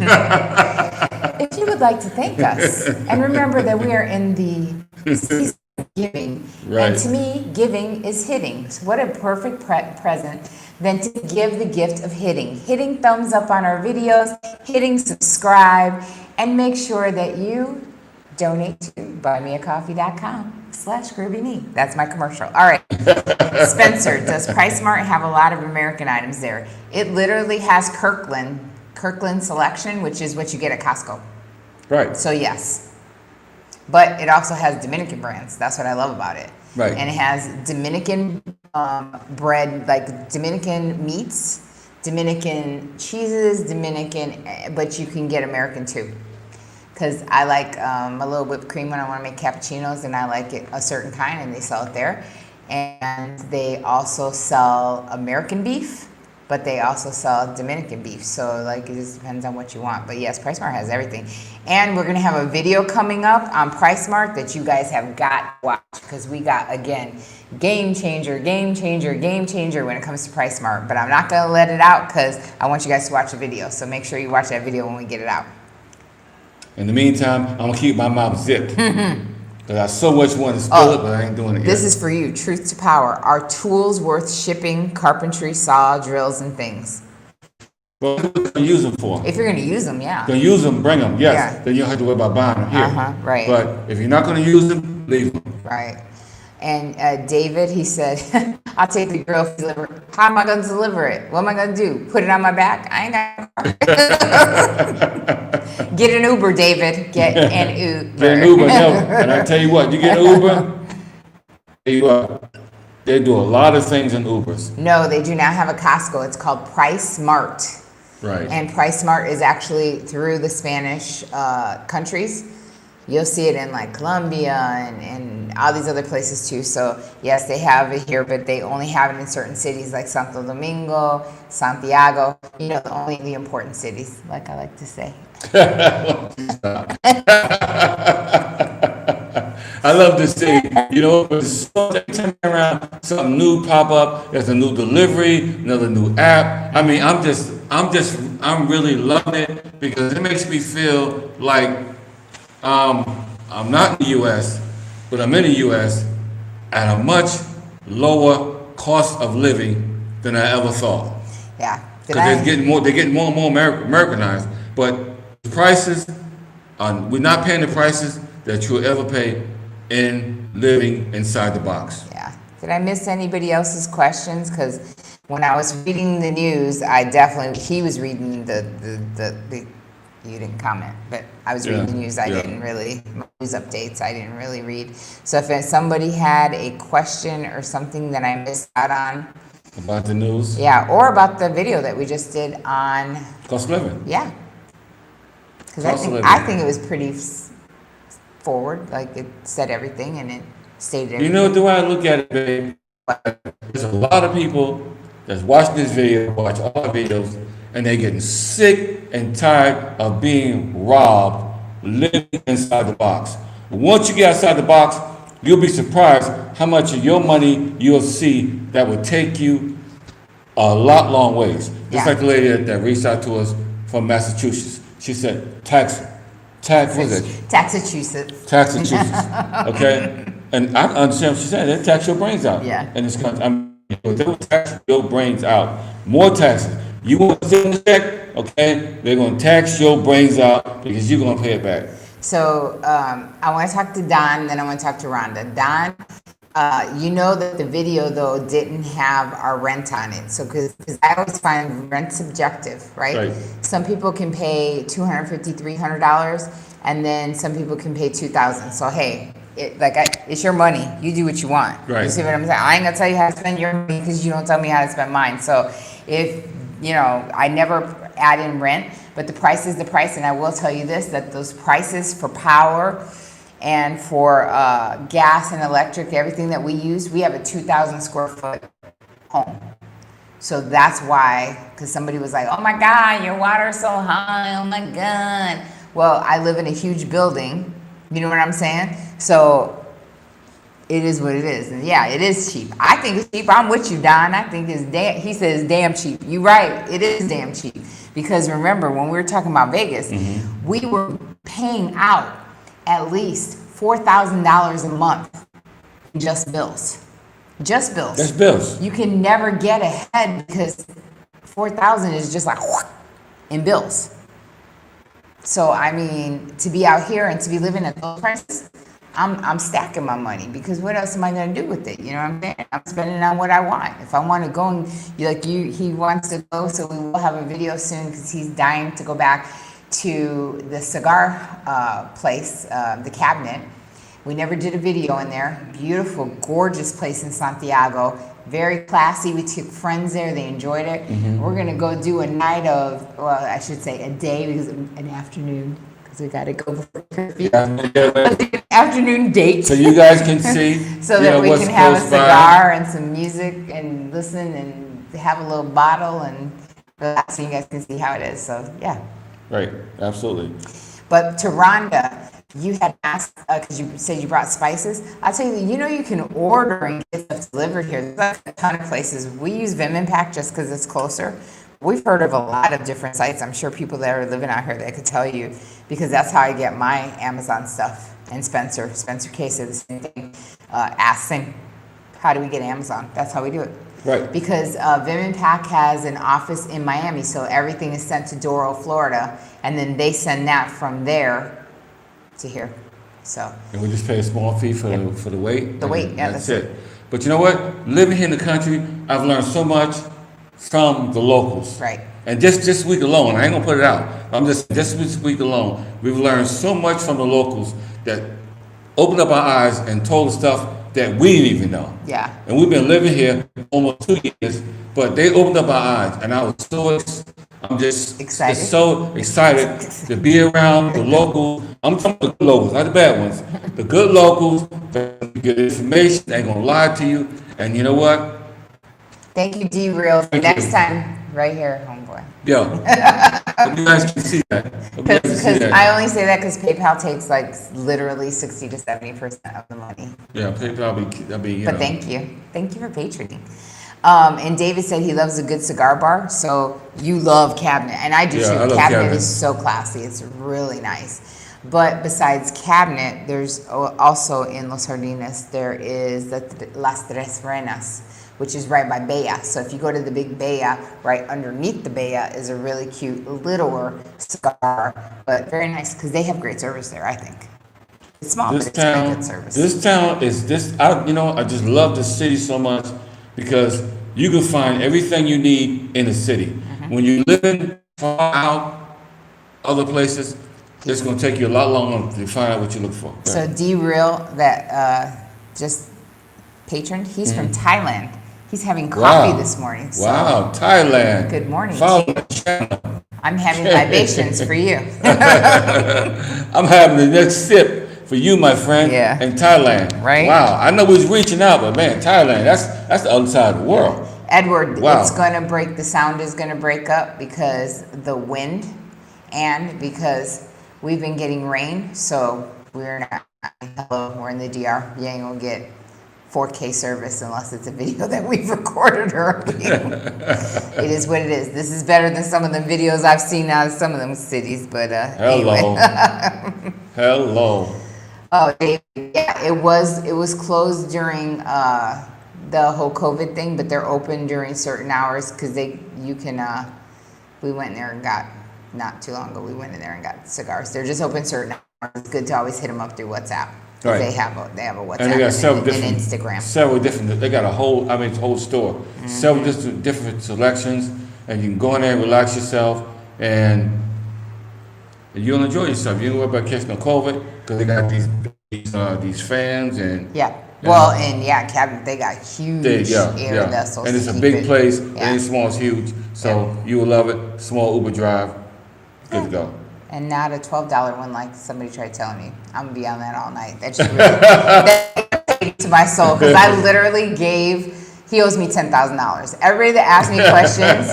you would like to thank us, and remember that we are in the season of giving. Right. And to me, giving is hitting. So what a perfect present than to give the gift of hitting thumbs up on our videos, hitting subscribe, and make sure that you donate to buymeacoffee.com/GroovyMe. That's my commercial. All right. Spencer, does Price Mart have a lot of American items there? It literally has Kirkland selection, which is what you get at Costco. Right. So yes. But it also has Dominican brands. That's what I love about it. Right. And it has Dominican bread, like Dominican meats, Dominican cheeses, but you can get American too. Because I like a little whipped cream when I want to make cappuccinos, and I like it a certain kind, and they sell it there. And they also sell American beef, but they also sell Dominican beef. So like it just depends on what you want. But yes, Price Mart has everything. And we're gonna have a video coming up on Price Mart that you guys have got to watch, because we got, again, game changer when it comes to Price Mart. But I'm not gonna let it out because I want you guys to watch the video. So make sure you watch that video when we get it out. In the meantime, I'm gonna keep my mouth zipped. Cause I so much want to spill it, but I ain't doing it yet. This is for you, truth to power. Are tools worth shipping? Carpentry, saw, drills, and things. Well, what are you gonna use them for? If you're gonna use them, yeah. Gonna use them, bring them, yes. Yeah. Then you don't have to worry about buying them here. Right. But if you're not gonna use them, leave them. Right. And David, he said, I'll take the grill if you deliver it. How am I going to deliver it? What am I going to do? Put it on my back? I ain't got a car. Get an Uber, David. Get an Uber. Get an Uber, no. And I tell you what, you get an Uber, they do a lot of things in Ubers. No, they do not have a Costco. It's called Price Mart. Right. And Price Mart is actually through the Spanish countries. You'll see it in like Colombia and all these other places too. So yes, they have it here, but they only have it in certain cities like Santo Domingo, Santiago, only the important cities, like I like to say. I love this city. Every time around, something new pop up. There's a new delivery, another new app. I mean, I'm really loving it because it makes me feel like I'm not in the U.S., but I'm in the U.S. at a much lower cost of living than I ever thought. Yeah. Because they're getting more and more Americanized. But the prices, we're not paying the prices that you'll ever pay in living inside the box. Yeah. Did I miss anybody else's questions? Because when I was reading the news, he was reading the you didn't comment, but I was reading the news. Didn't really, news updates, I didn't really read. So if somebody had a question or something that I missed out on. About the news? Yeah, or about the video that we just did on. Cost of living. Yeah. Because I think it was pretty forward, like it said everything and it stated everything. The way I look at it, babe, there's a lot of people that's watching this video, watch all the videos, and they're getting sick and tired of being robbed, living inside the box. Once you get outside the box, you'll be surprised how much of your money you'll see that will take you a lot long ways. Just Yeah. like the lady that reached out to us from Massachusetts. She said, what is it? Massachusetts, okay? And I understand what she said. They tax your brains out Yeah. in this country. I mean, they will tax your brains out. More taxes. You want to send a check, okay? They're going to tax your brains out because you're going to pay it back. So I want to talk to Don, then I want to talk to Rhonda. Don, you know that the video, though, didn't have our rent on it. So, because I always find rent subjective, right? Right. Some people can pay $250, $300, and then some people can pay $2,000. So, hey, it's your money. You do what you want. Right. You see what I'm saying? I ain't going to tell you how to spend your money because you don't tell me how to spend mine. So, if, I never add in rent, but the price is the price. And I will tell you this, that those prices for power and for gas and electric, everything that we use, we have a 2,000 square foot home. So that's why, because somebody was like, oh my God, your water's so high, oh my God. Well, I live in a huge building, you know what I'm saying? So it is what it is. And yeah, it is cheap. I think it's cheap. I'm with you, Don. I think it's he says damn cheap. You're right. It is damn cheap. Because remember, when we were talking about Vegas, we were paying out at least $4,000 a month in just bills. Just bills. That's bills. You can never get ahead because 4,000 is just like in bills. So I mean, to be out here and to be living at those prices, I'm stacking my money because what else am I going to do with it? You know what I'm saying? I'm spending on what I want. If I want to go and he wants to go, so we will have a video soon because he's dying to go back to the cigar place, the cabinet. We never did a video in there. Beautiful, gorgeous place in Santiago. Very classy. We took friends there. They enjoyed it. We're going to go do a night of, well, I should say a day because an afternoon. We got to go before curfew. Afternoon date. So you guys can see. So that we can have a cigar and some music and listen and have a little bottle and relax so you guys can see how it is. So, yeah. Right. Absolutely. But to Rhonda, you had asked, because you said you brought spices. I'll tell you, you can order and get stuff delivered here. There's like a ton of places. We use Venmo just because it's closer. We've heard of a lot of different sites. I'm sure people that are living out here that could tell you, because that's how I get my Amazon stuff. And Spencer Case said the same thing. Ask him, how do we get Amazon? That's how we do it. Right. Because Venmo has an office in Miami, so everything is sent to Doral, Florida, and then they send that from there to here. So. And we just pay a small fee for the weight. The weight, yeah, that's it. But you know what? Living here in the country, I've learned so much from the locals. Right. And just this week alone, I ain't gonna put it out. I'm just this week alone, we've learned so much from the locals that opened up our eyes and told us stuff that we didn't even know. Yeah. And we've been living here almost 2 years, but they opened up our eyes, and I'm just excited. So excited to be around the locals. I'm talking about the good locals, not the bad ones. The good locals, get information, they ain't gonna lie to you, and you know what? Thank you, D-Real. Next time, right here, homeboy. Yo, hope you guys can see that. Because I only say that because PayPal takes like literally 60 to 70% of the money. Yeah, PayPal be. But thank you for patroning. And David said he loves a good cigar bar, so you love Cabinet, and I do too. I love Cabinet is so classy; it's really nice. But besides Cabinet, there's also in Los Jardines there is the Las Tres Reinas, which is right by Bella. So if you go to the big Bella, right underneath the Bella is a really cute, littler cigar, but very nice because they have great service there, I think. It's small, but it's very good service. This town is I just love the city so much because you can find everything you need in the city. When you live in far out other places, it's going to take you a lot longer to find out what you look for. Right. So D-Real that just patroned, he's from Thailand. He's having coffee this morning. So wow, Thailand. Good morning. Follow the channel. I'm having libations for you. I'm having the next sip for you, my friend, in Thailand. Right. Wow, I know we was reaching out, but man, Thailand, that's the other side of the world. Edward, it's going to break, the sound is going to break up because the wind and because we've been getting rain, so we're not, we're in the DR. You ain't going to get 4K service unless it's a video that we've recorded earlier. It is what it is. This is better than some of the videos I've seen out of some of them cities, but Hello. anyway. Hello. Oh, yeah, it was closed during the whole COVID thing, but they're open during certain hours because you can. We went there and got, not too long ago, we went in there and got cigars. They're just open certain hours. It's good to always hit them up through WhatsApp. Right. They have a WhatsApp And they got several and different, Instagram. several different. They got a whole, it's a whole store. Several different selections, and you can go in there and relax yourself, and you'll enjoy yourself. You don't worry about catching no COVID because they got these fans and Yeah. Well, and cabin, they got huge air vessels. And it's to a keep big it- place. Yeah. And it's small, it's huge. So you will love it. Small Uber drive. Good to go. And not a $12 one like somebody tried telling me. I'm gonna be on that all night. That just really that to my soul because I literally he owes me $10,000. Everybody that asks me questions,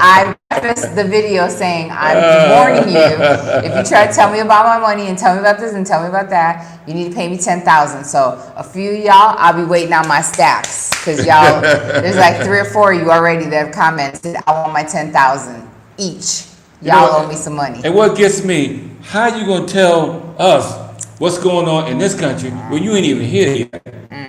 I preface the video saying, I'm warning you, if you try to tell me about my money and tell me about this and tell me about that, you need to pay me $10,000. So a few of y'all, I'll be waiting on my stacks because y'all, there's like 3 or 4 of you already that have commented, I want my $10,000 each. Y'all owe me some money. And what gets me, how you gonna tell us what's going on in this country when you ain't even here yet?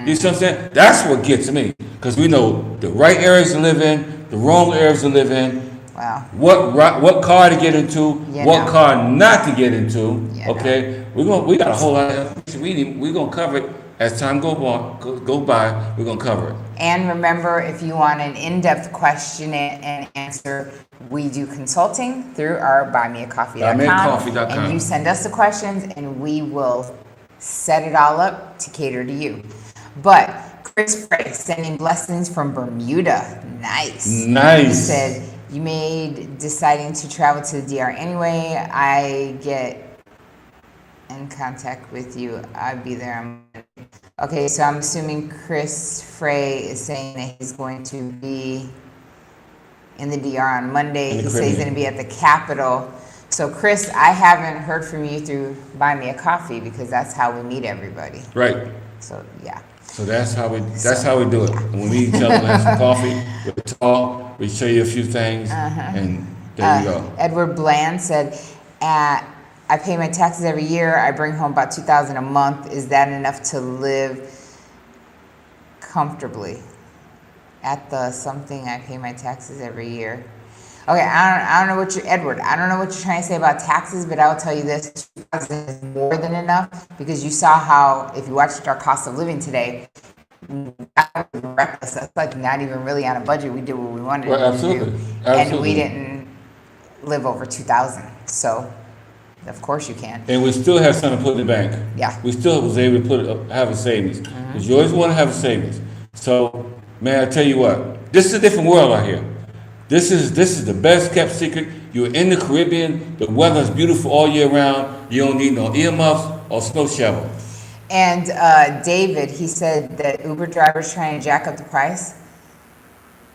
You see what I'm saying? That's what gets me. Because we know the right areas to live in, the wrong areas to live in, Wow. what car to get into, You what know. car not to get into. You Okay? We got a whole lot of information. We're gonna cover it as time go by, we're gonna cover it. And remember, if you want an in-depth question and answer, we do consulting through our buymeacoffee.com. Buymeacoffee.com. And you send us the questions and we will set it all up to cater to you. But Chris Frey sending blessings from Bermuda. Nice. Nice. He said, you made deciding to travel to the DR anyway. I get in contact with you. I'll be there. Okay, so I'm assuming Chris Frey is saying that he's going to be in the DR on Monday. He said he's going to be at the Capitol. So Chris, I haven't heard from you through Buy Me a Coffee because that's how we meet everybody. Right. So yeah. So that's how we do it. And when we eat each other, have some coffee, we talk, we show you a few things, and there you go. Edward Bland said, I pay my taxes every year. I bring home about $2,000 a month. Is that enough to live comfortably? At the something, I pay my taxes every year. Okay, I don't know what Edward, I don't know what you're trying to say about taxes, but I will tell you this, $2,000 is more than enough because you saw how, if you watched our cost of living today, that was reckless. That's like not even really on a budget. We did what we wanted to do. Absolutely. And we didn't live over 2,000. So, of course you can. And we still have something to put in the bank. Yeah. We still was able to have a savings. Because you always want to have a savings. So, man, I tell you what, this is a different world out here. This is the best kept secret. You're in the Caribbean. The weather's beautiful all year round. You don't need no earmuffs or snow shovel. And David, he said that Uber drivers trying to jack up the price.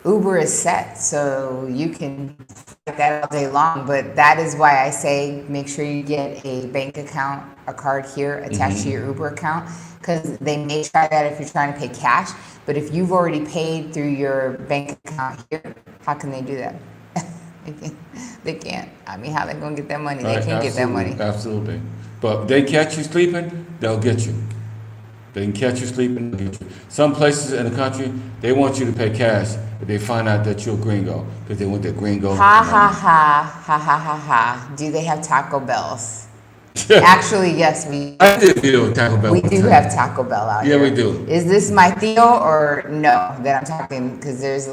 Uber is set, so you can fight that all day long. But that is why I say make sure you get a bank account, a card here attached to your Uber account, because they may try that if you're trying to pay cash. But if you've already paid through your bank account here, how can they do that? They can't. I mean, how they gonna get that money? They can't get that money. Absolutely. But if they catch you sleeping, they'll get you. They can catch you sleeping, they'll get you. Some places in the country, they want you to pay cash, but they find out that you're a gringo, because they want their gringo. Ha ha ha ha ha ha ha. Do they have Taco Bells? Actually, yes, I did video with Taco Bell. we do have Taco Bell out here. Yeah, we do. Is this my Theo or no that I'm talking? Because there's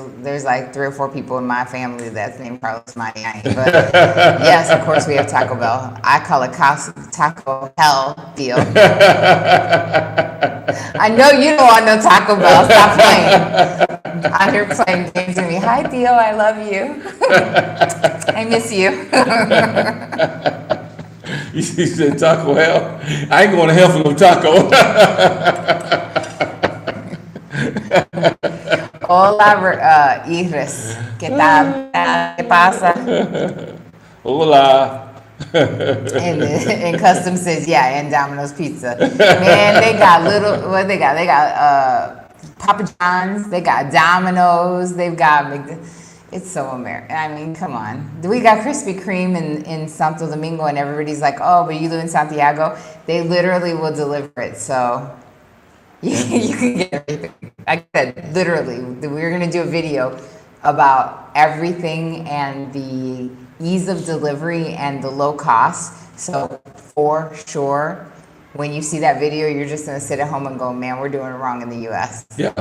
like 3 or 4 people in my family that's named Carlos Mariani. But yes, of course we have Taco Bell. I call it Taco Hell Theo. I know you don't want no Taco Bell. Stop playing. I'm here playing games with me. Hi Theo, I love you. I miss you. You said Taco Hell? I ain't going to hell for no taco. Hola, Iris. ¿Qué tal? ¿Qué pasa? Hola. And Custom says, yeah, and Domino's Pizza. Man, they got little, what they got? They got Papa John's, they got Domino's, they've got it's so American. I mean, come on. We got Krispy Kreme in Santo Domingo, and everybody's like, oh, but you live in Santiago. They literally will deliver it. So you can get everything. Like I said, literally, we're going to do a video about everything and the ease of delivery and the low cost. So for sure, when you see that video, you're just going to sit at home and go, man, we're doing it wrong in the U.S. Yeah.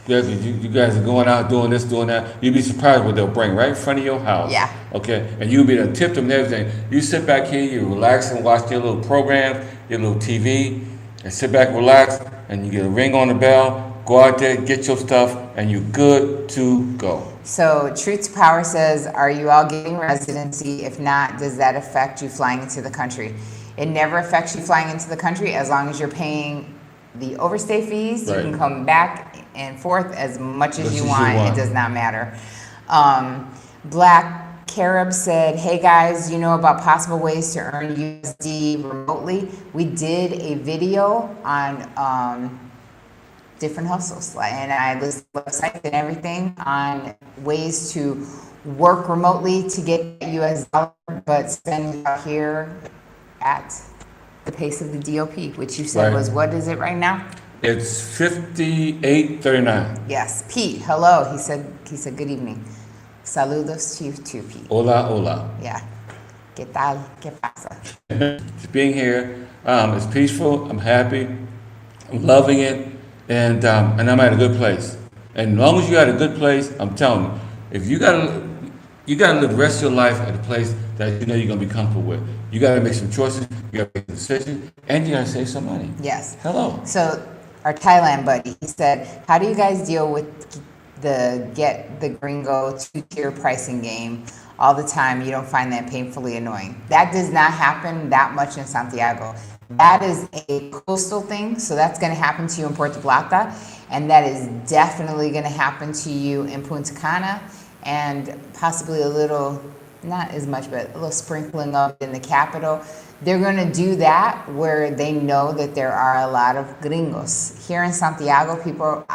Yeah, you guys are going out doing this, doing that. You'd be surprised what they'll bring right in front of your house. Yeah. Okay, and you'll be able to tip them and everything. You sit back here, you relax and watch your little programs, your little TV, and sit back, relax, and you get a ring on the bell. Go out there, get your stuff, and you're good to go. So Truth to Power says, are you all getting residency? If not, does that affect you flying into the country? It never affects you flying into the country as long as you're paying the overstay fees. Right. You can come back and forth as much as you want. It does not matter. Black Carib said, hey guys, you know about possible ways to earn USD remotely? We did a video on different hustles, and I listed websites and everything on ways to work remotely to get US dollar, but spend it out here at the pace of the DOP, which you said was, what is it right now? It's 58.39. Yes. Pete, hello. He said good evening. Saludos to you too, Pete. Hola, hola. Yeah. ¿Qué tal? ¿Qué pasa? Just being here, it's peaceful. I'm happy. I'm loving it, and I'm at a good place. And as long as you're at a good place, I'm telling you, if you gotta live the rest of your life at a place that you know you're gonna be comfortable with. You gotta make some choices. You gotta make a decision, and you gotta save some money. Yes. Hello. So our Thailand buddy, he said, how do you guys deal with the get the gringo 2-tier pricing game all the time? You don't find that painfully annoying? That does not happen that much in Santiago. That is a coastal thing, so that's going to happen to you in Puerto Plata, and that is definitely going to happen to you in Punta Cana, and possibly a little, not as much, but a little sprinkling of it in the capital. They're going to do that where they know that there are a lot of gringos. Here in Santiago, people,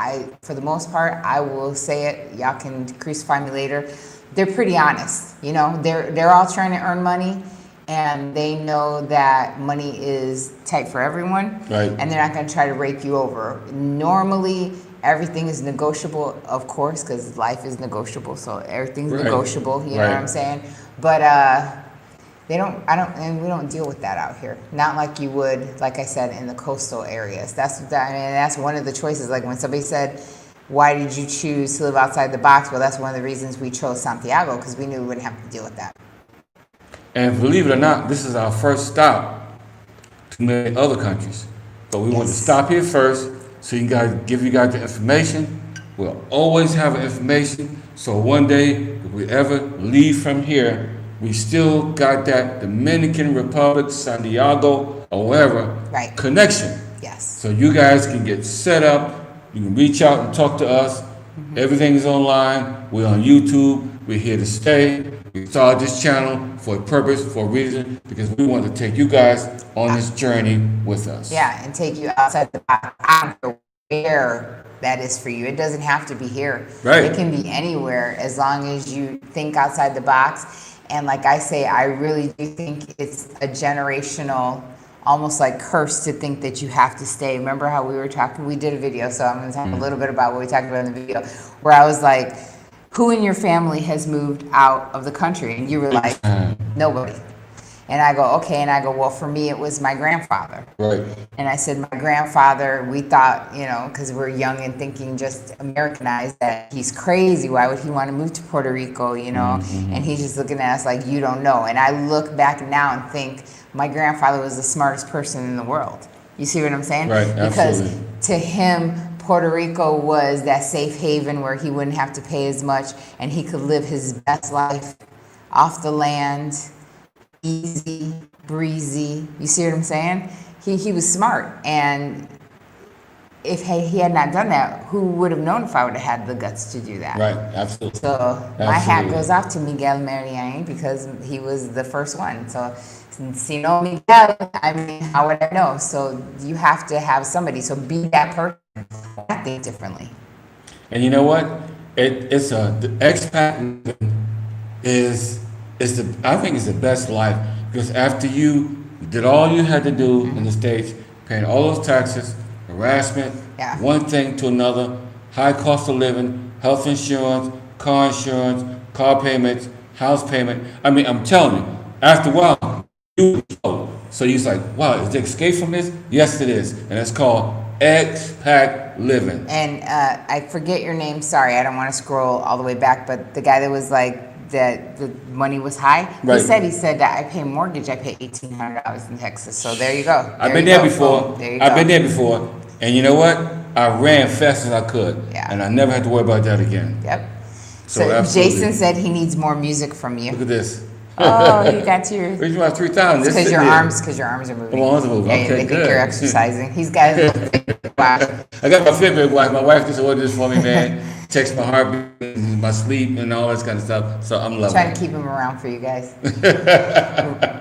for the most part, I will say it, y'all can crucify me later, they're pretty honest. You know, they're all trying to earn money, and they know that money is tight for everyone. Right. And they're not going to try to rake you over. Normally, everything is negotiable, of course, because life is negotiable, so everything's negotiable, you know what I'm saying? But we don't deal with that out here. Not like you would, like I said, in the coastal areas. That's one of the choices. Like when somebody said, why did you choose to live outside the box? Well, that's one of the reasons we chose Santiago, because we knew we wouldn't have to deal with that. And believe it or not, this is our first stop to many other countries. But we want to stop here first, so you guys give you guys the information. We'll always have information, so one day, if we ever leave from here, we still got that Dominican Republic, Santiago, or wherever connection. Yes. So you guys can get set up. You can reach out and talk to us. Everything is online. We're on YouTube. We're here to stay. We started this channel for a purpose, for a reason, because we want to take you guys on this journey with us. Yeah, and take you outside the box. I don't know where that is for you. It doesn't have to be here. Right. It can be anywhere as long as you think outside the box. And like I say, I really do think it's a generational, almost like curse to think that you have to stay. Remember how we were talking? We did a video, so I'm going to talk a little bit about what we talked about in the video, where I was like, who in your family has moved out of the country? And you were like, nobody. And I go, okay. And I go, well, for me, it was my grandfather. Right. And I said, my grandfather, we thought, you know, because we're young and thinking just Americanized, that he's crazy. Why would he want to move to Puerto Rico, you know? And he's just looking at us like, you don't know. And I look back now and think my grandfather was the smartest person in the world. You see what I'm saying? Right, absolutely. Because to him, Puerto Rico was that safe haven where he wouldn't have to pay as much and he could live his best life off the land, easy, breezy. You see what I'm saying? He was smart, and if he had not done that, who would have known if I would have had the guts to do that? Right, absolutely. So my hat Absolutely. goes off to Miguel Mariani because he was the first one. So since you know Miguel, I mean, how would I know? So you have to have somebody. So be that person. I think differently. And you know what? The expat I think it's the best life because after you did all you had to do in the States, paying all those taxes, harassment, Yeah. one thing to another, high cost of living, health insurance, car payments, house payment. I mean, I'm telling you, after a while, you know. So you're like, wow, is the escape from this? Yes, it is. And it's called expat living. And I forget your name. Sorry, I don't want to scroll all the way back. But the guy that was like that the money was high. Right. He said that I pay mortgage. I pay $1,800 in Texas. So there you go. I've been there before. Boom. There you I've go. been there before. And you know what? I ran fast as I could. Yeah. And I never had to worry about that again. Yep. So So absolutely. Jason said he needs more music from Look you. at this. Oh, you got yours. Reach about 3,000. This Because is your it. arms are moving. My arms are moving. Yeah, Okay, they think good. you're exercising. He's got his little thing. Wow. I got my Fitbit watch. My wife just ordered this for me, man. Checks my heartbeat, my sleep, and all this kind of stuff. So I'm loving Trying it. to keep him around for you guys.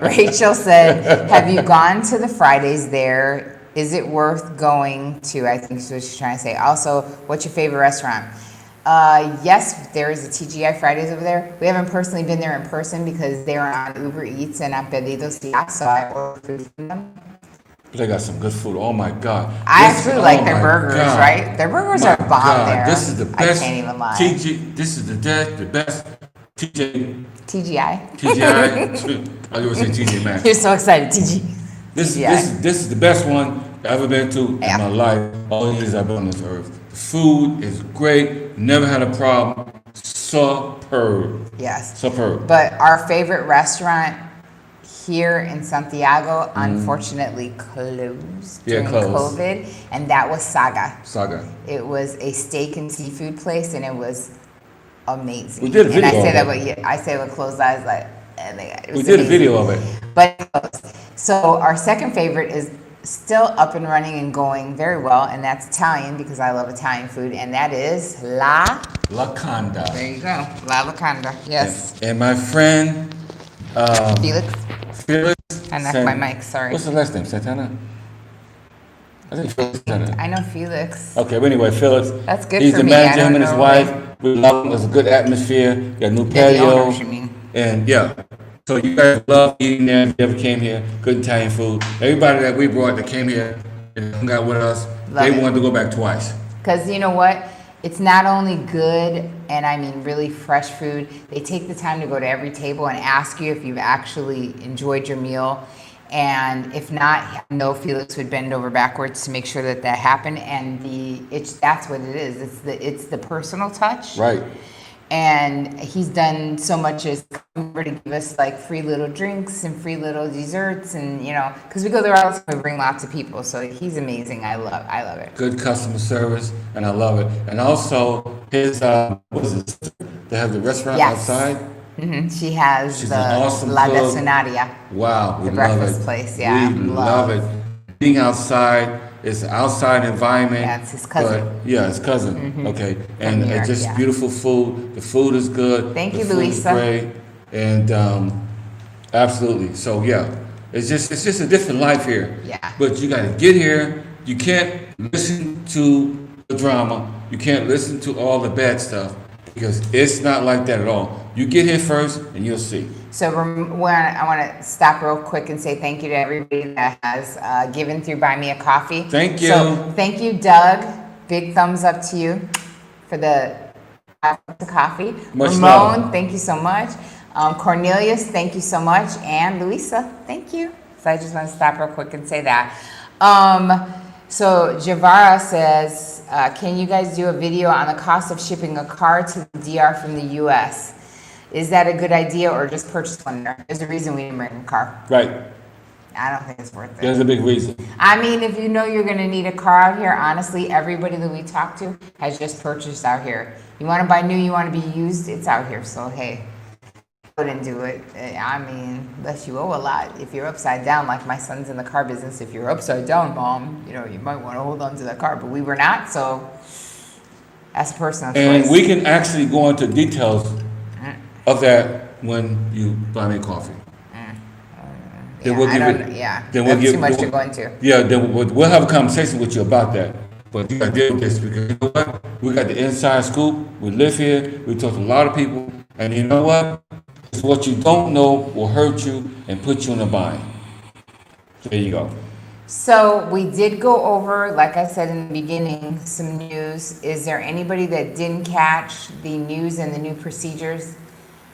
Rachel said, have you gone to the Fridays there? Is it worth going to? I think that's what she's trying to say. Also, what's your favorite restaurant? Yes, there is a TGI Fridays over there. We haven't personally been there in person because they were on Uber Eats and on Pedidos Ya, so I ordered food from them. They got some good food. Oh my God. I This- actually like oh their my burgers, God. right? Their burgers My are bomb God, there. This is the best. I can't even lie. This is the best TJ, TGI. TGI. I was going to say TJ Maxx. You're so excited, TG. This TGI. is the best one I've ever been to Yeah. in my life. All the years I've been on this earth. The food is great. Never had a problem. Superb. Yes. Superb. But our favorite restaurant here in Santiago, unfortunately, closed Yeah, during closed. COVID, and that was Saga. Saga. It was a steak and seafood place, and it was amazing. We did a And I video say of that, it. but yeah, I say with closed eyes, like, and it was We did a amazing. video of it. But so our second favorite is still up and running and going very well, and that's Italian because I love Italian food, and that is La. La Conda. There you go, La Locanda. Yes, And my friend Felix. Felix. I knocked my mic. Sorry. What's the last name? Santana? I think Felix Santana. I know Felix. Okay, but anyway, Felix. That's good He's for the me. I manager, him don't and his know wife. We love him. It's a good atmosphere. Got a new They're the patio. owners, you mean? And yeah. So you guys love eating there if you ever came here. Good Italian food. Everybody that we brought that came here and hung out with us, Love they it. wanted to go back twice. Because you know what? It's not only good, and I mean really fresh food. They take the time to go to every table and ask you if you've actually enjoyed your meal. And if not, I know Felix would bend over backwards to make sure that that happened. And that's what it is. It's the personal touch. Right. And he's done so much as come over to give us like free little drinks and free little desserts, and because we go there all the time, we bring lots of people. So he's amazing. I love it. Good customer service, and I love it. And also, his, what is it? They have the restaurant Yes. outside. She has She's the an awesome La cook. Desonaria. Wow, we The love breakfast it. place, yeah, We love. love it. Being outside, it's an outside environment. Yeah, it's his cousin. But, yeah, his cousin. Okay, and New York, it's just yeah. beautiful food. The food is good. Thank the you, food Luisa. Is great, and absolutely. So yeah, it's just a different life here. Yeah. But you got to get here. You can't listen to the drama. You can't listen to all the bad stuff because it's not like that at all. You get here first, and you'll see. So I want to stop real quick and say thank you to everybody that has given through Buy Me a Coffee. Thank you. So thank you, Doug. Big thumbs up to you for the coffee. Much Ramon, love. thank you so much. Cornelius, thank you so much. And Luisa, thank you. So I just want to stop real quick and say that. So Javara says, can you guys do a video on the cost of shipping a car to the DR from the US? Is that a good idea or just purchase one there? There's a reason we didn't bring a car. Right. I don't think it's worth it. There's a big reason. I mean, if you know you're going to need a car out here, honestly, everybody that we talk to has just purchased out here. You want to buy new, you want to be used, it's out here. So, hey, wouldn't do it. I mean, unless you owe a lot. If you're upside down, like my son's in the car business, if you're upside down, mom, you know, you might want to hold on to that car. But we were not, so that's a personal choice. And we can actually go into details of that when you buy me coffee. Then we'll give it. Yeah, Then we'll that's give. too much then to go into. Yeah, then we'll have a conversation with you about that. But you gotta deal with this because you know what? We got the inside scoop. We live here. We talk to a lot of people, and you know what? It's what you don't know will hurt you and put you in a bind. There you go. So we did go over, like I said in the beginning, some news. Is there anybody that didn't catch the news and the new procedures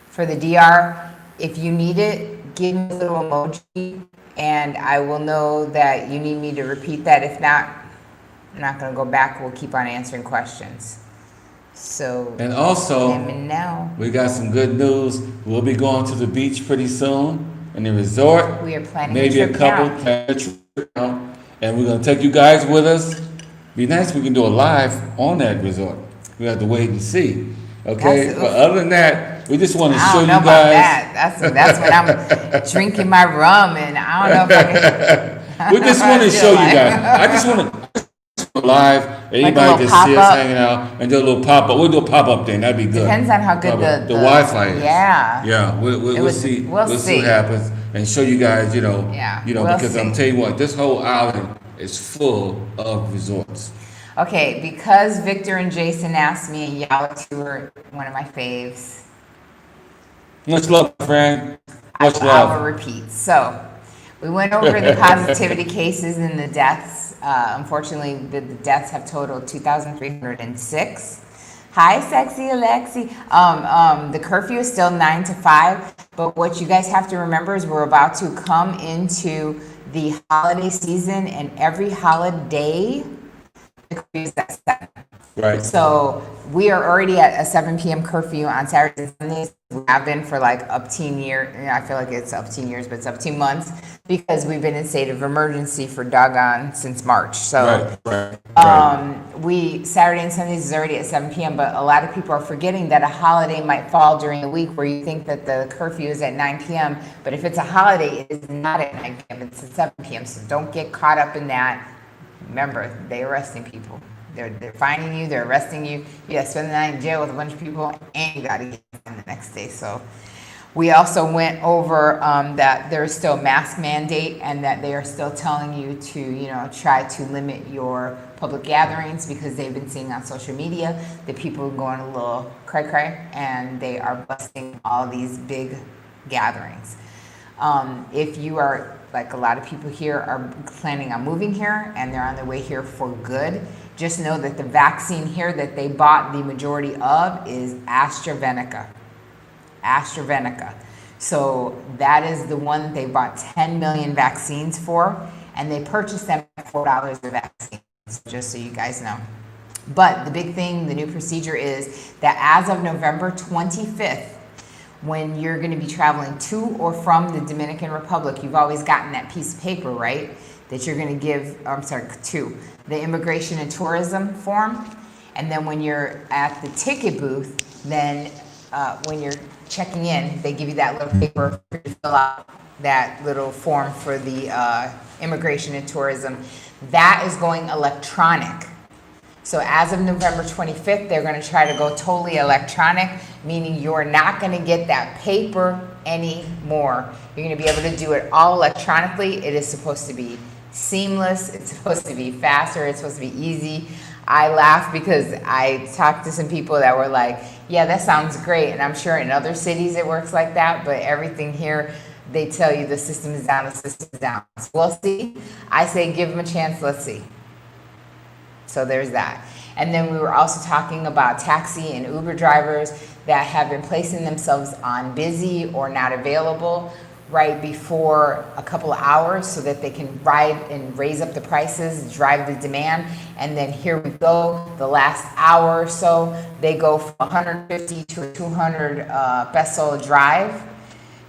for the DR? If you need it, give me a little emoji and I will know that you need me to repeat that. If not, I'm not going to go back. We'll keep on answering questions. So, And also, let me know. we got some good news. We'll be going to the beach pretty soon in the resort. We are planning Maybe a a trip couple, down. plan a trip down. And we're gonna take you guys with us. Be nice if we can do a live on that resort. We have to wait and see. Okay, That's- but other than that, we just want to I show don't you know about guys. that. That's when I'm drinking my rum and I don't know if I can. We just want to show you guys. I just want to live. Anybody little just see us pop-up. hanging out and do a little pop up. We'll do a pop up thing. That'd be good. Depends on how good Pop-up. the Wi-Fi is. Yeah. Yeah, we'll was- see. we'll see see. what happens and show you guys. Yeah, we'll because I'm see. telling you what, this whole island is full of resorts. Okay, because Victor and Jason asked me, and y'all two are one of my faves. Much love, friend. Much I love. will repeat. So, we went over the positivity cases and the deaths. Unfortunately, the deaths have totaled 2,306. Hi, sexy Alexi. The curfew is still 9 to 5, but what you guys have to remember is we're about to come into the holiday season, and every holiday, the curfew is at 7. Right. So we are already at a 7 p.m. curfew on Saturdays and Sundays. We have been for like up to years. I feel like it's up to years, but it's up to months because we've been in state of emergency for doggone since March. So we Saturday and Sundays is already at 7 p.m. But a lot of people are forgetting that a holiday might fall during the week where you think that the curfew is at 9 p.m. But if it's a holiday, it is not at 9 p.m. It's at 7 p.m. So don't get caught up in that. Remember, they're arresting people. They're finding you, they're arresting you. You gotta spend the night in jail with a bunch of people, and you gotta get in the next day. So we also went over that there is still a mask mandate, and that they are still telling you to, try to limit your public gatherings because they've been seeing on social media that people are going a little cray-cray, and they are busting all these big gatherings. If you are, like a lot of people here are planning on moving here and they're on their way here for good, just know that the vaccine here that they bought the majority of is AstraZeneca. So that is the one they bought 10 million vaccines for, and they purchased them at $4 a vaccine, just so you guys know. But the big thing, the new procedure is that as of November 25th, when you're going to be traveling to or from the Dominican Republic, you've always gotten that piece of paper, right? That you're going to give, to the immigration and tourism form. And then when you're at the ticket booth, then when you're checking in, they give you that little paper for you to fill out, that little form for the immigration and tourism. That is going electronic. So as of November 25th, they're going to try to go totally electronic, meaning you're not going to get that paper anymore. You're going to be able to do it all electronically. It is supposed to be seamless. It's supposed to be faster. It's supposed to be easy. I laugh because I talked to some people that were like, yeah, that sounds great. And I'm sure in other cities it works like that, but everything here, they tell you the system is down, the system is down. So we'll see. I say give them a chance. Let's see. So there's that. And then we were also talking about taxi and Uber drivers that have been placing themselves on busy or not available right before a couple of hours so that they can ride and raise up the prices, drive the demand. And then here we go, the last hour or so, they go from 150 to a 200 peso drive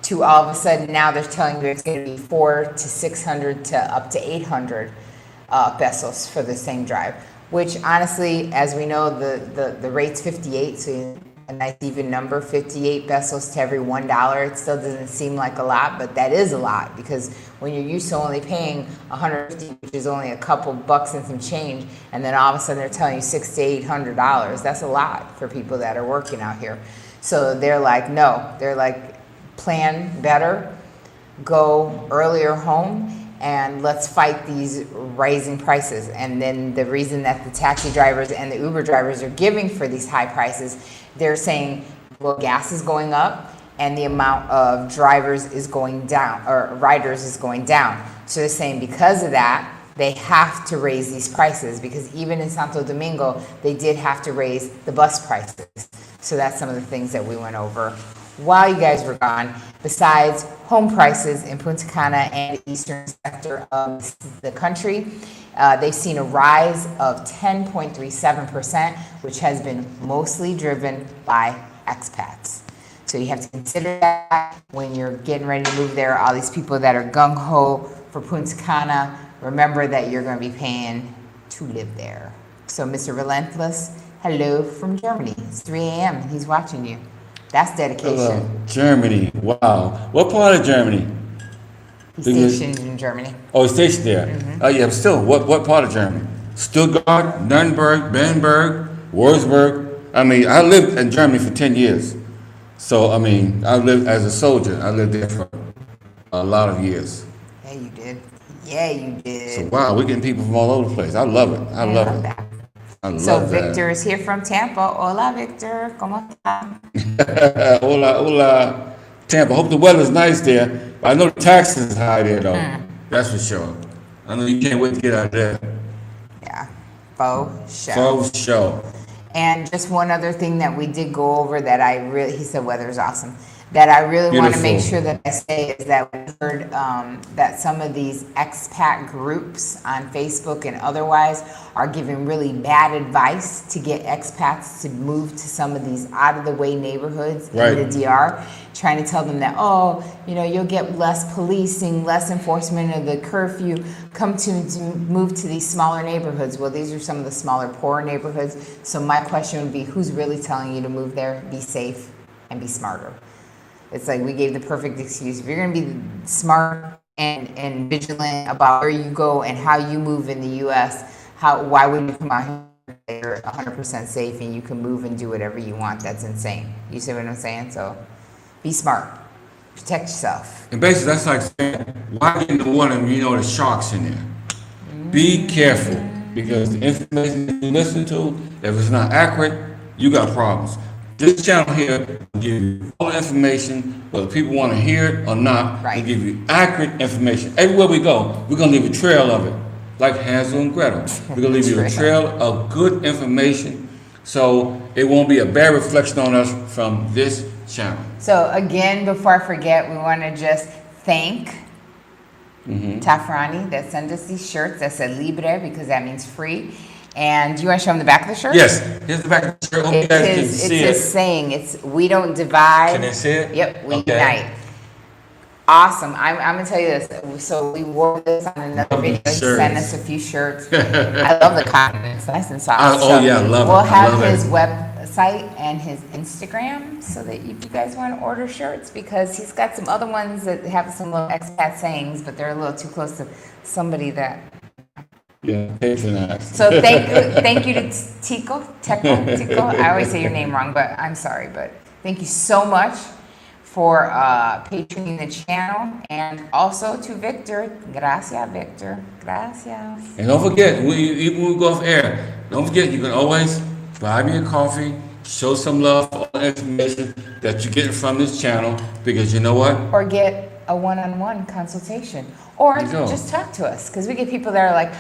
to all of a sudden now they're telling you it's going to be 400 to 600 to up to 800 pesos for the same drive, which honestly, as we know, the rate's 58, so a nice even number, 58 pesos to every $1. It still doesn't seem like a lot, but that is a lot, because when you're used to only paying 150, which is only a couple bucks and some change, and then all of a sudden they're telling you $600 to $800, that's a lot for people that are working out here. So they're like, no, they're like, plan better, go earlier home, and let's fight these rising prices. And then the reason that the taxi drivers and the Uber drivers are giving for these high prices, they're saying, well, gas is going up and the amount of drivers is going down, or riders is going down. So they're saying because of that, they have to raise these prices, because even in Santo Domingo, they did have to raise the bus prices. So that's some of the things that we went over while you guys were gone. Besides home prices in Punta Cana and the eastern sector of the country, they've seen a rise of 10.37%, which has been mostly driven by expats. So you have to consider that when you're getting ready to move there. All these people that are gung-ho for Punta Cana, remember that you're going to be paying to live there. So Mr. Relentless, hello from Germany. It's 3 a.m. and he's watching you. That's dedication. Hello, Germany. Wow. What part of Germany? He's stationed in Germany. Oh, he's stationed there. Oh, yeah, but still, what part of Germany? Stuttgart, Nuremberg, Bamberg, Wurzburg. I mean, I lived in Germany for 10 years. So, I mean, I lived as a soldier. I lived there for a lot of years. Yeah, you did. Yeah, you did. So, wow, we're getting people from all over the place. I love it. I love it. That. I love So that. Victor is here from Tampa. Hola, Victor. ¿Cómo está? Hola, hola, Tampa. Hope the weather's nice there. I know the taxes is high there, though. That's for sure. I know you can't wait to get out there. Yeah, faux show. For sure. And just one other thing that we did go over that he said weather's awesome, that I really want to make Beautiful. sure that I say is that we heard that some of these expat groups on Facebook and otherwise are giving really bad advice to get expats to move to some of these out of the way neighborhoods Right. in the DR, trying to tell them that, oh, you'll get less policing, less enforcement of the curfew, come to move to these smaller neighborhoods. Well, these are some of the smaller, poorer neighborhoods. So my question would be, who's really telling you to move there? Be safe and be smarter. It's like we gave the perfect excuse. If you're going to be smart and vigilant about where you go and how you move in the U.S., why wouldn't you come out here and you're 100% safe and you can move and do whatever you want? That's insane. You see what I'm saying? So be smart. Protect yourself. And basically, that's like saying, why get in the water when you know there's sharks in there? Be careful, because the information that you listen to, if it's not accurate, you got problems. This channel here will give you all the information, whether people want to hear it or not. Right. We'll give you accurate information. Everywhere we go, we're going to leave a trail of it, like Hansel and Gretel. We're going to leave you a trail of good information, so it won't be a bad reflection on us from this channel. So again, before I forget, we want to just thank Tafrani that sent us these shirts that said Libre, because that means free. And do you want to show them the back of the shirt? Yes, here's the back of the shirt. Hope you guys can see It's it. his saying, it's we don't divide. Can they see it? Yep, we Okay. unite. Awesome. I'm going to tell you this. So we wore this on another Love the video. He shirts. sent us a few shirts. I love the cotton. It's nice and soft. Oh, yeah, I love it. We'll I have love his it. website and his Instagram so that if you guys want to order shirts, because he's got some other ones that have some little expat sayings, but they're a little too close to somebody that... Yeah, patronize. So thank you to Tico. I always say your name wrong, but I'm sorry. But thank you so much for patroning the channel, and also to Victor. Gracias, Victor. Gracias. And don't forget, even when we go off air, don't forget, you can always buy me a coffee, show some love for all the information that you're getting from this channel, because you know what? Or get a one-on-one consultation. Or There you go. just talk to us, because we get people that are like,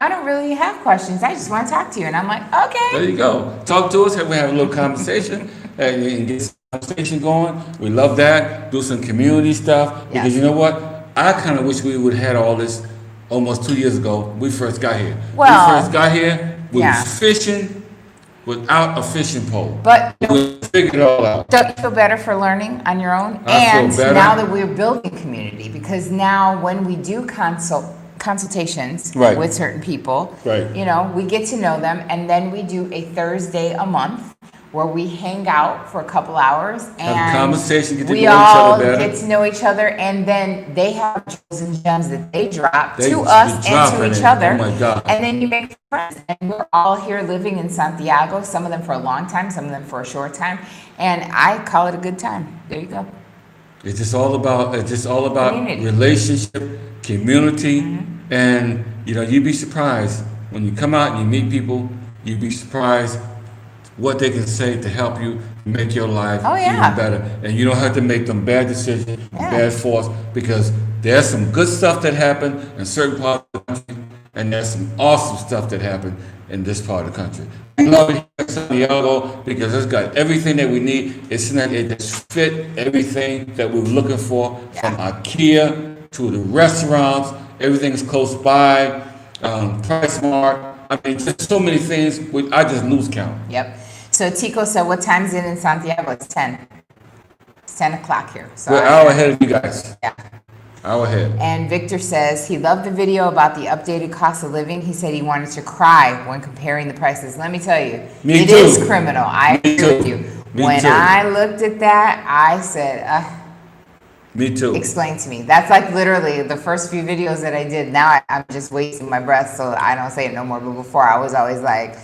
I don't really have questions. I just want to talk to you. And I'm like, okay. There you go. Talk to us, we have a little conversation, and get some conversation going. We love that. Do some community stuff, because Yes. you know what? I kind of wish we would have had all this almost 2 years ago. We first got here. Well, we first got here, we yeah. was fishing without a fishing pole. But We figured it all out. don't you feel better for learning on your own? I feel And better. now that we're building community, because now when we do consultations Right. with certain people, Right. we get to know them, and then we do a Thursday a month where we hang out for a couple hours and Have a conversation, get to we know each all other better. get to know each other, and then they have jewels and gems that they drop They to just us be and to dropping each it. other. Oh my God. And then you make friends. And we're all here living in Santiago, some of them for a long time, some of them for a short time. And I call it a good time. There you go. It's just all about Community. relationship, community, and you'd be surprised when you come out and you meet people. You'd be surprised what they can say to help you make your life Oh, yeah. even better, and you don't have to make them bad decisions, Yeah. bad thoughts, because there's some good stuff that happened in certain parts of the country, and there's some awesome stuff that happened in this part of the country. I love it here in Santiago because it's got everything that we need. It just fit everything that we were looking for, from IKEA to the restaurants. Everything is close by. Price Mart. I mean, just so many things. I just lose count. Yep. So Tico said, what time is it in Santiago? It's 10. It's 10 o'clock here. So We're an hour ahead of you guys. Yeah. Hour ahead. And Victor says he loved the video about the updated cost of living. He said he wanted to cry when comparing the prices. Let me tell you, Me it too. is criminal. I Me agree too. with you. Me When too. I looked at that, I said, Me too. explain to me. That's like literally the first few videos that I did. Now I'm just wasting my breath, so I don't say it no more. But before, I was always like,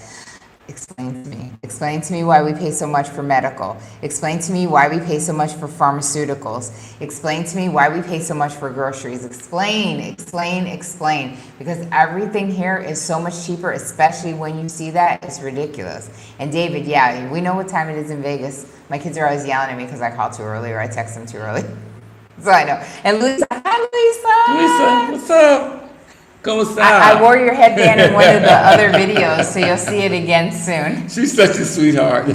explain to me. Explain to me why we pay so much for medical. Explain to me why we pay so much for pharmaceuticals. Explain to me why we pay so much for groceries. Explain. Because everything here is so much cheaper, especially when you see that. It's ridiculous. And David, yeah, we know what time it is in Vegas. My kids are always yelling at me because I call too early or I text them too early. So I know. And Lisa, hi Lisa, what's up? ¿Cómo está? I wore your headband in one of the other videos, so you'll see it again soon. She's such a sweetheart.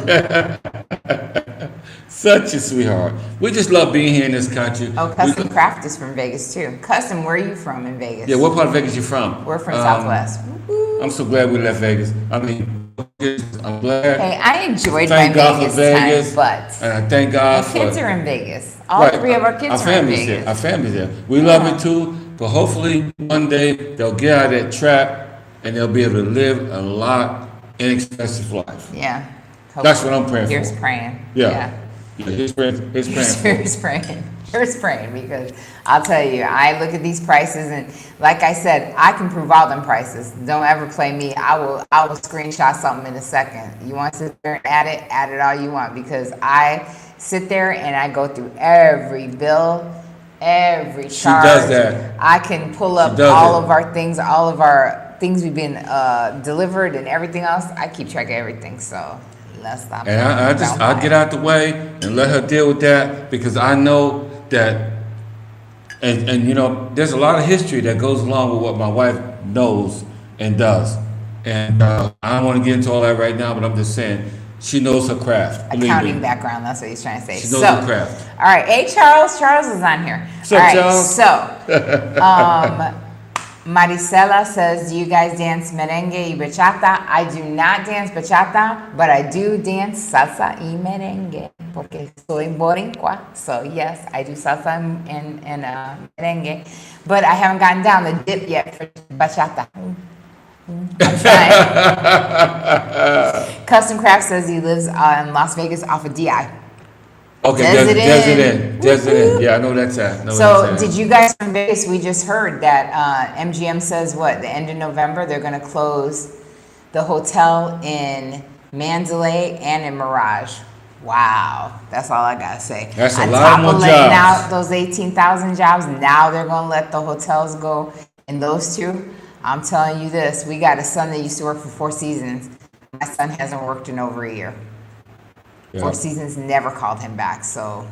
Such a sweetheart. We just love being here in this country. Oh, Custom Craft is from Vegas too. Custom, where are you from in Vegas? Yeah, what part of Vegas you from? We're from Southwest. Woo-hoo. I'm so glad we left Vegas. I mean, I'm glad. Hey, I enjoyed my Thank God for Vegas time, but And I thank God my for kids are in Vegas. All Right, three of our kids are in family's Vegas. there. Our family's there. We love it too, but hopefully one day they'll get out of that trap and they'll be able to live a lot inexpensive life. Yeah. That's what I'm praying for. Here's praying. Yeah. Here's praying. Here's praying. for. Here's praying. Here's praying, because I'll tell you, I look at these prices and like I said, I can prove all them prices. Don't ever play me. I will screenshot something in a second. You want to sit there and add it all you want, because I sit there and I go through every bill, every charge. She does that. I can pull up all of our things we've been delivered and everything else. I keep track of everything, so let's stop. And I get out the way and let her deal with that, because I know that, and there's a lot of history that goes along with what my wife knows and does. And I don't want to get into all that right now, but I'm just saying, she knows her craft. believe Accounting me. background, that's what he's trying to say. She knows her craft. All right, hey Charles is on here. What's up, all right, Charles? So, Maricela says, do you guys dance merengue y bachata? I do not dance bachata, but I do dance salsa y merengue, porque soy boricua. So yes, I do salsa and merengue, but I haven't gotten down the dip yet for bachata. I'm trying. Custom Craft says he lives in Las Vegas off of DI. Okay, Desert. Yeah, I know that's at. So, did you guys from Vegas? We just heard that MGM says what? The end of November they're going to close the hotel in Mandalay and in Mirage. Wow, that's all I gotta say. That's a On lot top more of letting jobs. out those 18,000 jobs, now they're going to let the hotels go. And those two, I'm telling you this: we got a son that used to work for Four Seasons. My son hasn't worked in over a year. Yeah. Four Seasons never called him back, so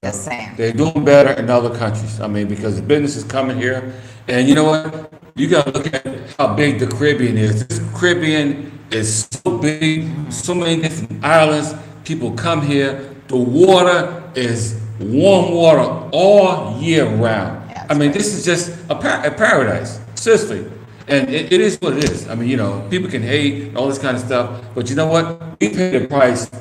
just saying. They're doing better in other countries. I mean, because the business is coming here. And you know what? You got to look at how big the Caribbean is. This Caribbean is so big, so many different islands. People come here. The water is warm water all year round. Yeah, I mean, this is just a paradise, seriously. And it is what it is. I mean, people can hate and all this kind of stuff. But you know what? We paid the price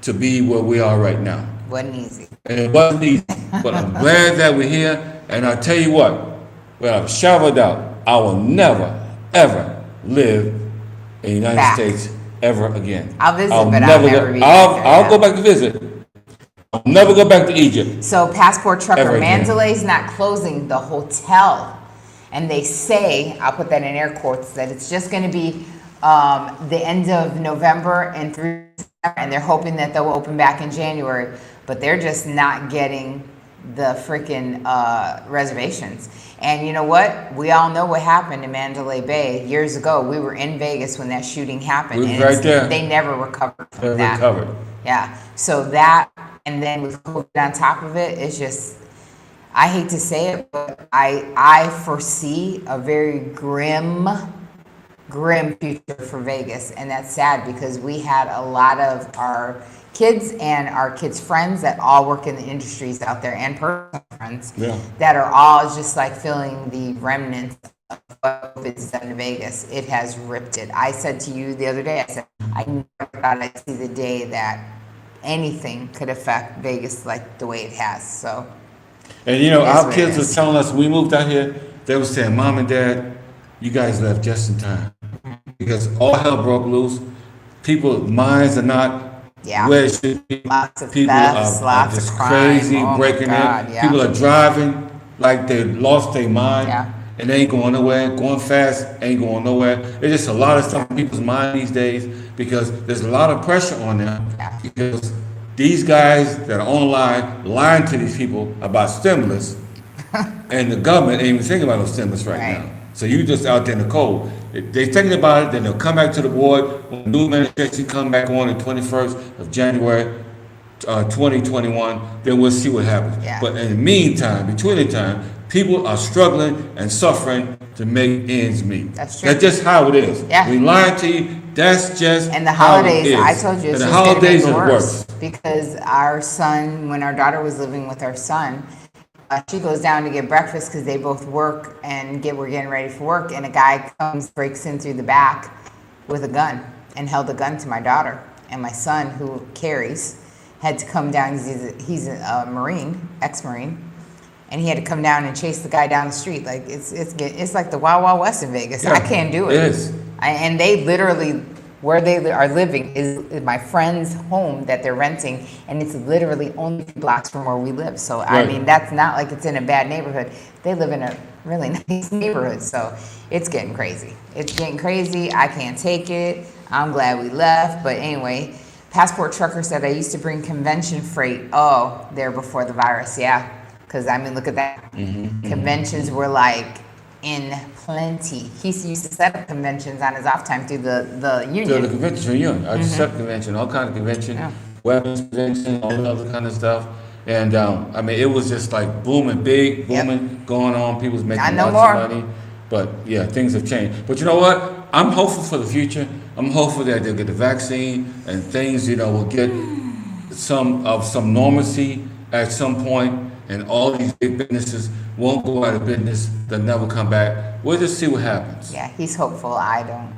to be where we are right now. Wasn't easy. And it wasn't easy. But I'm glad that we're here. And I'll tell you what, without a shadow of a doubt, I will never, ever live in the United States ever again. I'll visit, but I'll never be back there, I'll yeah. go back to visit. I'll never go back to Egypt. So Passport Trucker Ever again. Mandalay's not closing the hotel. And they say, I'll put that in air quotes, that it's just going to be the end of November and through December, and they're hoping that they'll open back in January. But they're just not getting the freaking reservations. And you know what? We all know what happened in Mandalay Bay years ago. We were in Vegas when that shooting happened. We was and right there. They never recovered from Never that. recovered. Yeah. So that, and then with COVID on top of it, it's just, I hate to say it, but I foresee a very grim future for Vegas. And that's sad because we had a lot of our kids and our kids' friends that all work in the industries out there, and personal friends that are all just like feeling the remnants of what COVID's done to Vegas. It has ripped it. I said to you the other day, I said, I never thought I'd see the day that anything could affect Vegas like the way it has. So, and you know, it is our what kids it were is. telling us when we moved out here, they were saying, Mom and Dad, you guys left just in time. Because all hell broke loose. People's minds are not where it should be. Lots of People thefts, are lots just of crime. crazy, Oh my breaking God, in. yeah. People are driving like they lost their mind. Yeah. And they ain't going nowhere. Going fast ain't going nowhere. There's just a lot of stuff in people's mind these days because there's a lot of pressure on them. Yeah. Because these guys that are online lying to these people about stimulus, and the government ain't even thinking about no stimulus right now. So you just out there in the cold. If they thinking about it, then they'll come back to the board when the new administration come back on the 21st of January, 2021. Then we'll see what happens. Yeah. But in the meantime, between the time, people are struggling and suffering to make ends meet. That's true. That's just how it is. Yeah. We lying to you. That's just And the how it holidays, is. I told you, it's and the just gonna holidays make it are worse. Because our son, when our daughter was living with our son, she goes down to get breakfast because they both work and we're getting ready for work, and a guy breaks in through the back with a gun and held a gun to my daughter. And my son, who carries, had to come down because he's a Marine, ex-Marine, and he had to come down and chase the guy down the street. Like it's like the Wild Wild West in Vegas. Yeah, I can't do it. it is. And they literally, where they are living is my friend's home that they're renting, and it's literally only 2 blocks from where we live. So I Right. mean, that's not like it's in a bad neighborhood. They live in a really nice neighborhood. So it's getting crazy. It's getting crazy. I can't take it. I'm glad we left. But anyway, Passport Trucker said, I used to bring convention freight. Oh, there before the virus. Yeah. Because I mean, look at that. Conventions were like in plenty. He used to set up conventions on his off time through the union. So the convention union, I just set convention, all kind of convention, Yeah. weapons convention, all that other kind of stuff. And I mean, it was just like booming, big, booming, going on. People was making Not no lots more. of money. But yeah, things have changed. But you know what? I'm hopeful for the future. I'm hopeful that they'll get the vaccine and things, you know, will get some normalcy at some point, and all these big businesses won't go out of business. They'll never come back. We'll just see what happens. Yeah, he's hopeful. I don't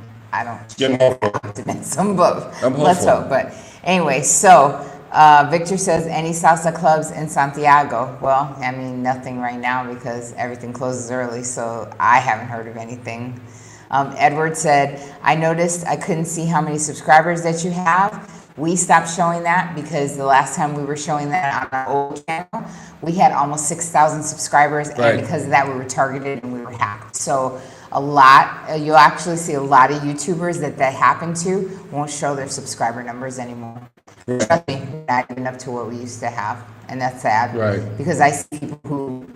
Jim share hopeful. that optimism, but I'm let's hopeful. hope. But anyway, so Victor says, any salsa clubs in Santiago? Well, I mean, nothing right now because everything closes early, so I haven't heard of anything. Edward said, I noticed I couldn't see how many subscribers that you have. We stopped showing that because the last time we were showing that on our old channel, we had almost 6,000 subscribers, Right. and because of that, we were targeted and we were hacked. So you'll actually see a lot of YouTubers that happen to won't show their subscriber numbers anymore. Trust me, not even up to what we used to have, and that's sad. Right. Because I see people who,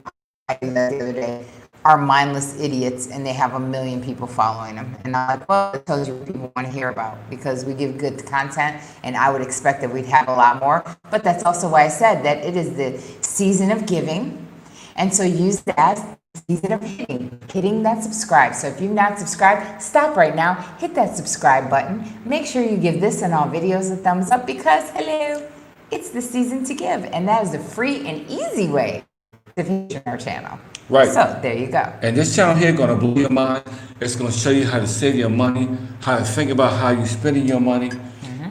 I did that the other day, are mindless idiots, and they have 1 million people following them. And I'm like, well, it tells you what people want to hear about, because we give good content, and I would expect that we'd have a lot more. But that's also why I said that it is the season of giving, and so use that season of hitting that subscribe. So if you've not subscribed, stop right now, hit that subscribe button. Make sure you give this and all videos a thumbs up, because hello, it's the season to give, and that is a free and easy way to feature our channel. Right. So there you go. And this channel here gonna blow your mind. It's gonna show you how to save your money, how to think about how you're spending your money,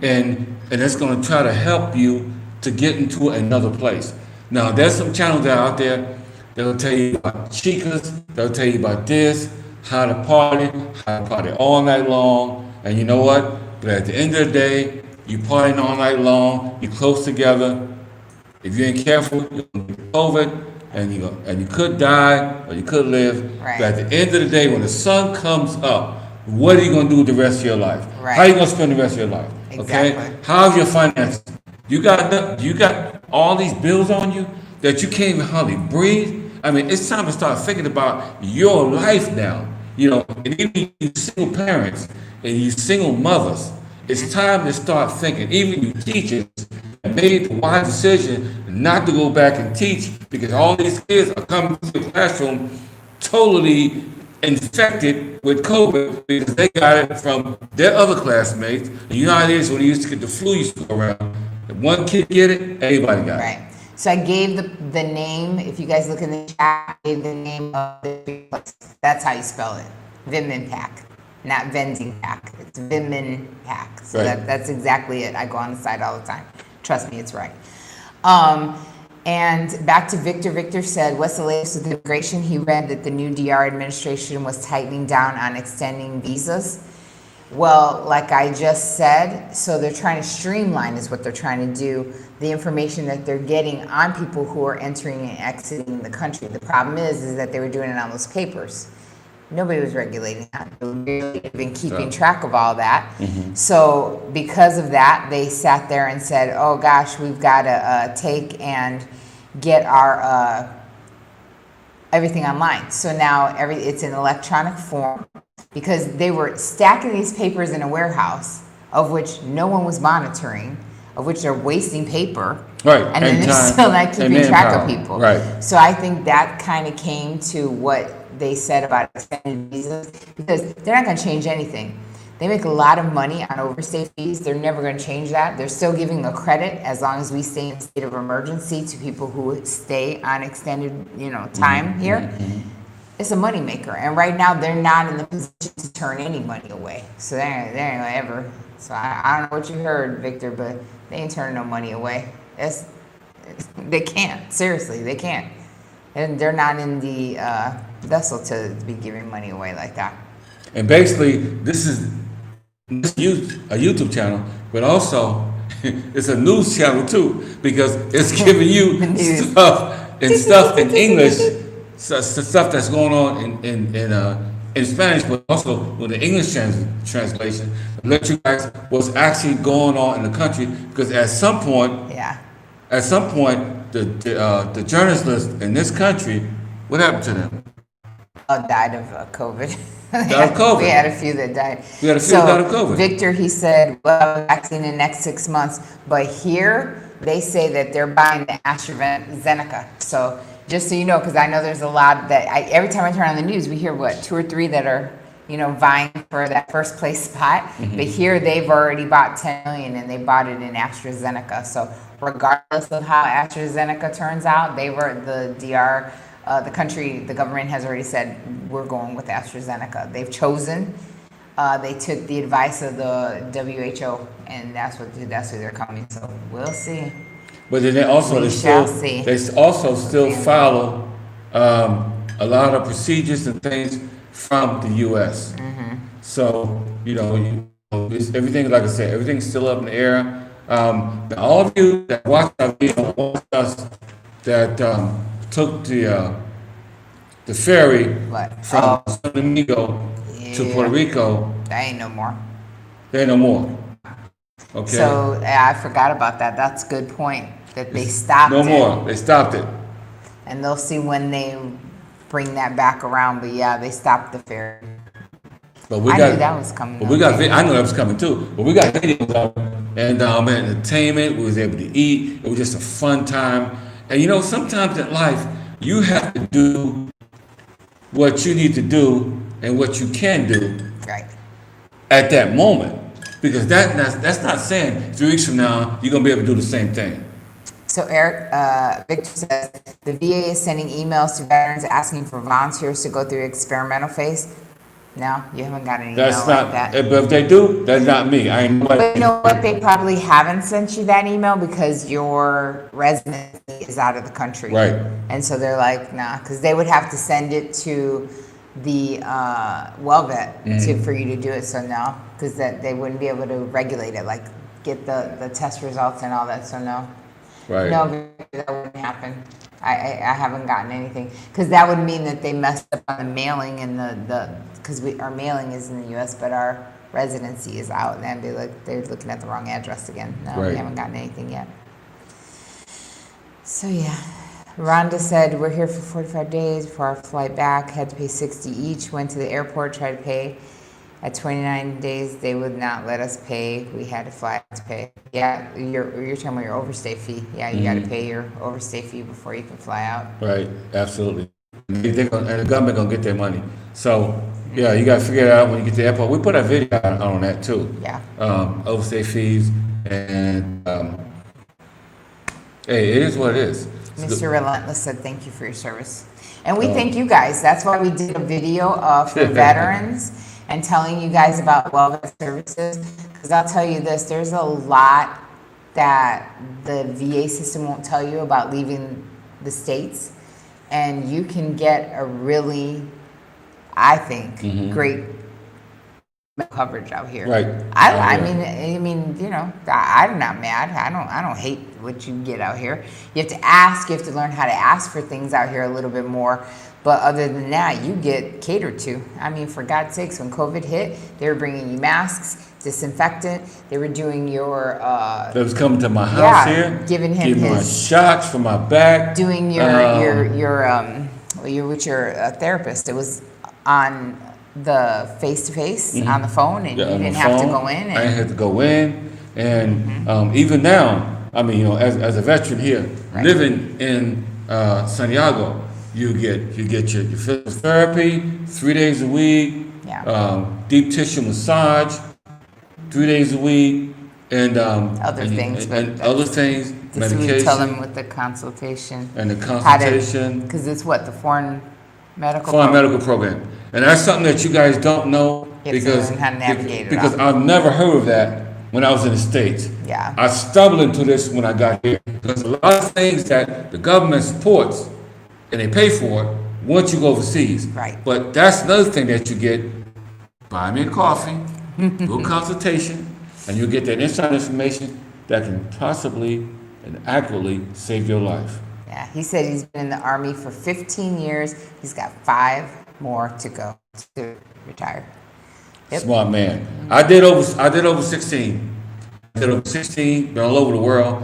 and it's gonna try to help you to get into another place. Now, there's some channels that are out there that'll tell you about chicas, they'll tell you about this, how to party all night long, and you know what? But at the end of the day, you partying all night long, you close together. If you ain't careful, you're gonna get COVID, and you could die or you could live. Right. But at the end of the day, when the sun comes up, what are you gonna do with the rest of your life? Right. How are you gonna spend the rest of your life? Okay. Exactly. How's your finances? You got all these bills on you that you can't even hardly breathe. I mean, it's time to start thinking about your life now. You know, and even you single parents and you single mothers, it's time to start thinking. Even you teachers that made the wise decision not to go back and teach because all these kids are coming to the classroom totally infected with COVID because they got it from their other classmates. And you know how it is when you used to get the flu used to go around. If one kid get it, everybody got it. Right. So I gave the name, if you guys look in the chat, I gave the name of the place. That's how you spell it. Vimmen Pack. Not vending pack. It's Vimmen Pack. So Right. that's exactly it. I go on the site all the time. Trust me, it's right. And back to Victor. Victor said, what's the latest with immigration? He read that the new DR administration was tightening down on extending visas. Well, like I just said, so they're trying to streamline is what they're trying to do, the information that they're getting on people who are entering and exiting the country. The problem is that they were doing it on those papers. Nobody was regulating that. They really have been keeping track of all that. So because of that, they sat there and said, oh gosh, we've got to take and get our everything online. So now it's in electronic form because they were stacking these papers in a warehouse of which no one was monitoring, of which they're wasting paper. Right. And then they're still not keeping track of people. Right. So I think that kind of came to what they said about extended visas because they're not going to change anything. They make a lot of money on overstay fees. They're never going to change that. They're still giving a credit as long as we stay in state of emergency to people who stay on extended, time here. It's a moneymaker. And right now they're not in the position to turn any money away. So they ain't gonna ever. So I don't know what you heard, Victor, but they ain't turning no money away. They can't. Seriously, they can't. And they're not in the vessel to be giving money away like that. And basically, this is a YouTube channel, but also it's a news channel too, because it's giving you stuff in English, stuff that's going on in Spanish, but also with the English translation, to let you guys what's actually going on in the country, because at some point, the journalists in this country, what happened to them? Died of COVID. Died of COVID. We had a few that died. We had a few that died of COVID. Victor, he said, well, vaccine in the next 6 months. But here, they say that they're buying the AstraZeneca. So just so you know, because I know there's a lot that, every time I turn on the news, we hear, 2 or 3 that are, vying for that first place spot. But here, they've already bought 10 million, and they bought it in AstraZeneca. So regardless of how AstraZeneca turns out, the DR... the government has already said, we're going with AstraZeneca. They've chosen, they took the advice of the WHO, and that's who they're coming. So we'll see. But then they also still follow a lot of procedures and things from the U.S. So, it's everything, like I said, everything's still up in the air. All of you that watch our video, us that took the ferry from San Domingo to Puerto Rico. There ain't no more. There ain't no more. Okay. So I forgot about that. That's a good point. That they stopped it. No more. They stopped it. And they'll see when they bring that back around. But yeah, they stopped the ferry. But I knew that was coming. But I knew that was coming too. But we got videos of it. And entertainment. We was able to eat. It was just a fun time. And sometimes in life, you have to do what you need to do and what you can do at that moment. Because that's not saying 3 weeks from now, you're going to be able to do the same thing. So Victor says, the VA is sending emails to veterans asking for volunteers to go through experimental phase. No, you haven't got any email like that. But if they do, that's not me. I ain't nobody. But you know what? They probably haven't sent you that email because your residency is out of the country. Right. And so they're like, nah, because they would have to send it to the well vet for you to do it. So no, because that they wouldn't be able to regulate it, like get the test results and all that. So no, Right. no, that wouldn't happen. I haven't gotten anything, because that would mean that they messed up on the mailing and because our mailing is in the U.S. but our residency is out, and that'd be like they're looking at the wrong address again. No, Right. we haven't gotten anything yet. So yeah, Rhonda said we're here for 45 days before our flight back. Had to pay 60 each. Went to the airport, tried to pay. At 29 days, they would not let us pay. We had to fly out to pay. Yeah, you're talking about your overstay fee. Yeah, you got to pay your overstay fee before you can fly out. Right, absolutely. And the government gonna get their money. So, yeah, you gotta figure it out when you get to the airport. We put a video out on that too. Yeah. Overstay fees, and hey, it is what it is. Mr. Relentless said thank you for your service. And we thank you guys. That's why we did a video for veterans and telling you guys about wellness services. Because I'll tell you this, there's a lot that the VA system won't tell you about leaving the States. And you can get a really, I think, great coverage out here. Right. I mean, you know, I'm not mad. I don't hate what you get out here. You have to ask. You have to learn how to ask for things out here a little bit more. But other than that, you get catered to. I mean, for God's sakes, when COVID hit, they were bringing you masks, disinfectant. They were doing your. They was coming to my house here, giving him my his shots for my back. doing your with your therapist. It was on the face-to-face on the phone, and you didn't have to go in. I didn't have to go in, and even now, I mean, you know, as a veteran here, living in Santiago, you get your physical therapy 3 days a week, deep tissue massage 3 days a week, and other things, medication. We tell them with the consultation And the consultation. Because it's what the foreign medical program. And that's something that you guys don't know, because learn how to navigate because I've never heard of that when I was in the States. Yeah. I stumbled into this when I got here. There's a lot of things that the government supports and they pay for it once you go overseas. Right. But that's another thing that you get. Buy me a coffee, do a consultation, and you get that inside information that can possibly and accurately save your life. Yeah, he said he's been in the Army for 15 years. He's got 5 more to go to retire. Yep. Smart man. I did over 16. I did over 16, been all over the world.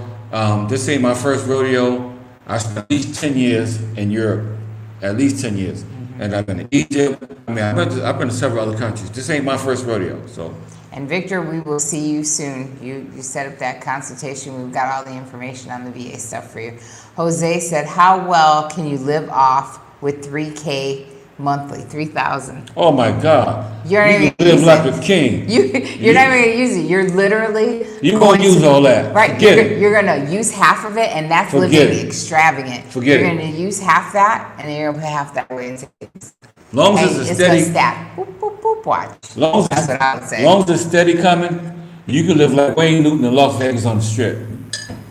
This ain't my first rodeo. I spent at least 10 years in Europe, at least 10 years. And I've been to Egypt. I mean, I've been to several other countries. This ain't my first rodeo, so. And Victor, we will see you soon. You set up that consultation. We've got all the information on the VA stuff for you. Jose said, how well can you live off with $3K monthly, $3,000? Oh my God! You're you can live like a king. You're not even gonna use it. You're literally gonna use all that. Right? You're gonna use half of it, and that's living extravagant. You're gonna use half that, and then you're gonna put half that away in savings. Long as it's steady. Stack. Boop, boop, boop, watch. That's what I would say. Long as it's steady coming, you can live like Wayne Newton in Las Vegas on the Strip.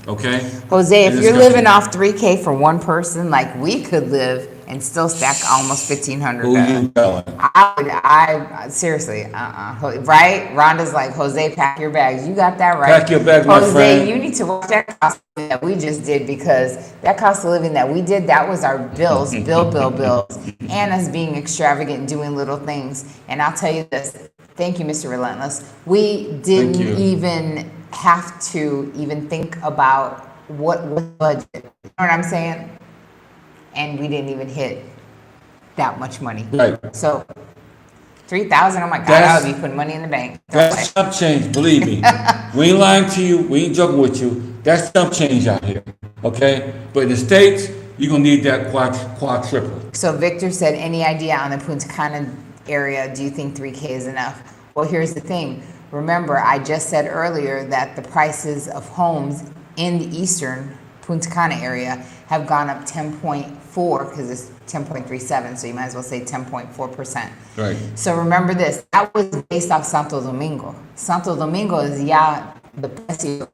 Okay. Jose, if you're living off $3K for one person, like we could live and still stack almost $1,500. Who you telling? I seriously, right? Rhonda's like, Jose, pack your bags. You got that right. Pack your bags, my friend. Jose, you need to watch that cost of living that we just did, because that cost of living that we did, that was our bills, bills, and us being extravagant and doing little things. And I'll tell you this, thank you, Mr. Relentless. We didn't even have to even think about what was budget. You know what I'm saying? And we didn't even hit that much money. Right. So, $3,000, oh my God, I would be putting money in the bank. That's chump change, believe me. We ain't lying to you, we ain't joking with you. That's chump change out here, okay? But in the States, you're gonna need that quadruple. So Victor said, any idea on the Punta Cana area, do you think 3K is enough? Well, here's the thing. Remember, I just said earlier that the prices of homes in the eastern Punta Cana area have gone up 10.4, because it's 10.37, so you might as well say 10.4%. Right. So remember this, that was based off Santo Domingo. Santo Domingo is, the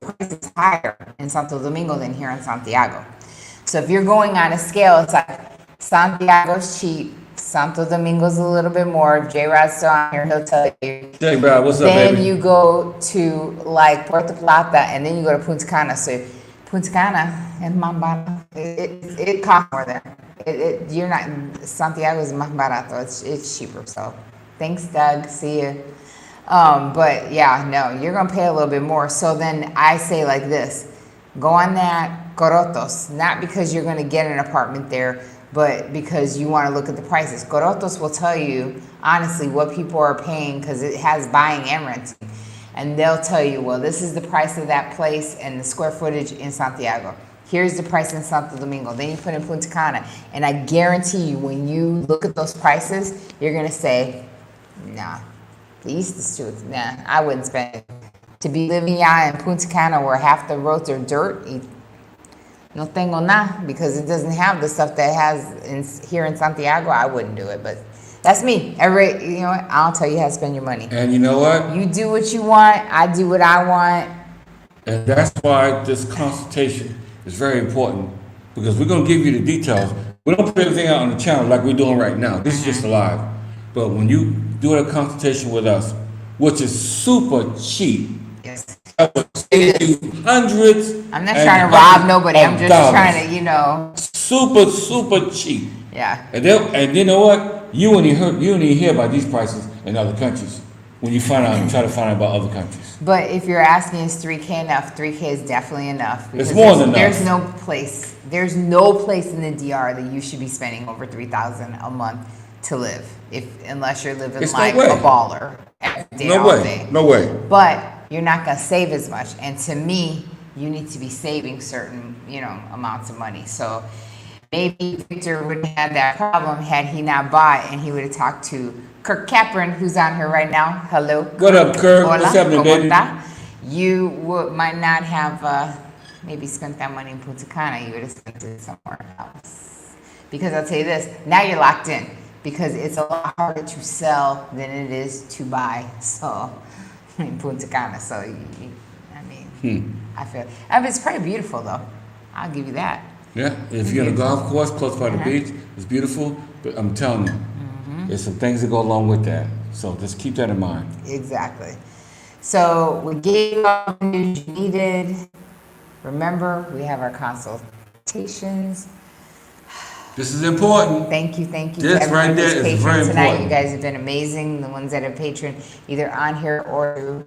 price is higher in Santo Domingo than here in Santiago. So if you're going on a scale, it's like Santiago's cheap, Santo Domingo's a little bit more. If J-Rod's still on here, he'll tell you. Hey, bro, what's up, Then baby? you go to like Puerto Plata, and then you go to Punta Cana. So Punta Cana and Mambara, it costs more there. You're not, Santiago is más barato. It's cheaper. So thanks, Doug. See you. But yeah, no, you're gonna pay a little bit more. So then I say like this: go on that Corotos, not because you're gonna get an apartment there, but because you want to look at the prices. Corotos will tell you honestly what people are paying because it has buying and renting. And they'll tell you, well, this is the price of that place and the square footage in Santiago. Here's the price in Santo Domingo. Then you put in Punta Cana. And I guarantee you, when you look at those prices, you're going to say, nah, the East is too, nah, I wouldn't spend it. To be living in Punta Cana where half the roads are dirt, no tengo nada, because it doesn't have the stuff that it has here in Santiago. I wouldn't do it, but that's me. You know what? I'll tell you how to spend your money. And you know what? You do what you want. I do what I want. And that's why this consultation is very important, because we're going to give you the details. We don't put everything out on the channel like we're doing right now. This is just live. But when you do a consultation with us, which is super cheap, Yes. I would save you hundreds. I'm not trying to rob nobody. I'm just trying to, super cheap. Yeah. And you know what? You won't even hear about these prices in other countries when you try to find out about other countries. But if you're asking, is 3K enough? 3K is definitely enough. It's more than enough. There's no place in the DR that you should be spending over $3,000 a month to live, unless you're living like a baller every day, all day. No way. But you're not gonna save as much. And to me, you need to be saving certain, amounts of money. So maybe Victor wouldn't have that problem had he not bought, and he would have talked to Kirk Capron, who's on here right now. Hello. What up, Kirk? Hola, what's happening, baby? You might not have maybe spent that money in Punta Cana. You would have spent it somewhere else. Because I'll tell you this, now you're locked in, because it's a lot harder to sell than it is to buy. So in Punta Cana. So I feel it's pretty beautiful though. I'll give you that. Yeah, if you're on a golf course close by the beach, it's beautiful. But I'm telling you, there's some things that go along with that. So just keep that in mind. Exactly. So we gave you all the news you needed. Remember, we have our consultations. This is important. Thank you to This everyone right there who's is patron very tonight. important. You guys have been amazing. The ones that are patron, either on here or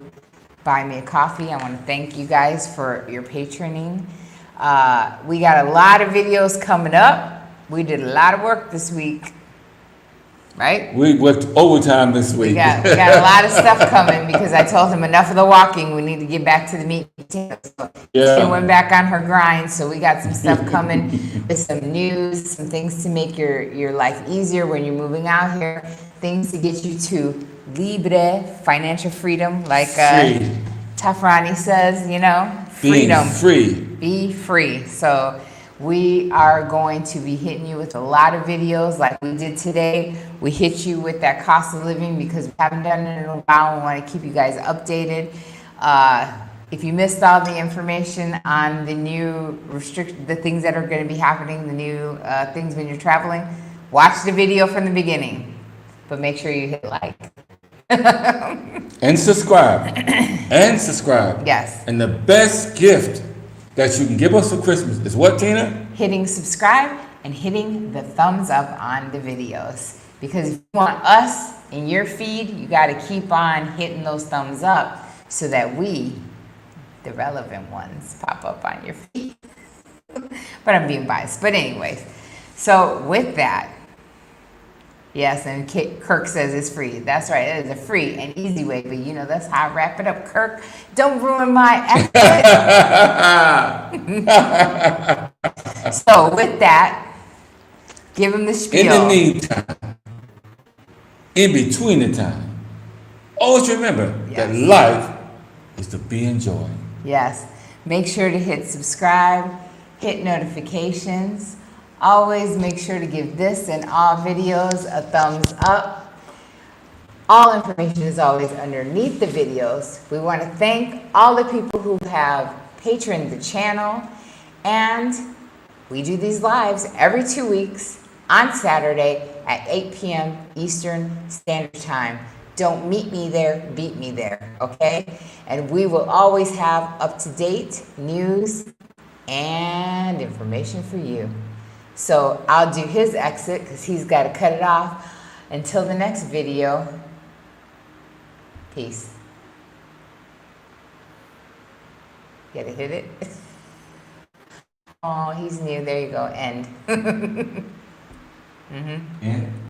buy me a coffee. I want to thank you guys for your patroning. We got a lot of videos coming up. We did a lot of work this week, right? We worked overtime this week. We got a lot of stuff coming, because I told him enough of the walking. We need to get back to the meat and potatoes. So Yeah. she went back on her grind. So we got some stuff coming with some news, some things to make your life easier when you're moving out here, things to get you to libre, financial freedom, like Free. Tafrani says, Being freedom. free. Be free. So we are going to be hitting you with a lot of videos like we did today. We hit you with that cost of living because we haven't done it in a while. We want to keep you guys updated. If you missed all the information on the new the things that are going to be happening, the new things when you're traveling, watch the video from the beginning. But make sure you hit like. And subscribe. Yes. And the best gift that you can give us for Christmas is what, Tina? Hitting subscribe and hitting the thumbs up on the videos. Because if you want us in your feed, you got to keep on hitting those thumbs up so that we, the relevant ones, pop up on your feed. But I'm being biased. But anyways, so with that, yes, and Kirk says it's free. That's right, it is a free and easy way. But that's how I wrap it up. Kirk, don't ruin my effort. So with that, give him the spiel. In the meantime, in between the time, always remember that life is to be enjoyed. Yes. Make sure to hit subscribe, hit notifications. Always make sure to give this and all videos a thumbs up. All information is always underneath the videos. We want to thank all the people who have patroned the channel. And we do these lives every 2 weeks. on Saturday at 8 p.m. Eastern Standard Time. Don't meet me there, beat me there, okay? And we will always have up-to-date news and information for you. So I'll do his exit because he's got to cut it off. Until the next video, peace. Gotta hit it. Oh, he's new. There you go. End. Yeah.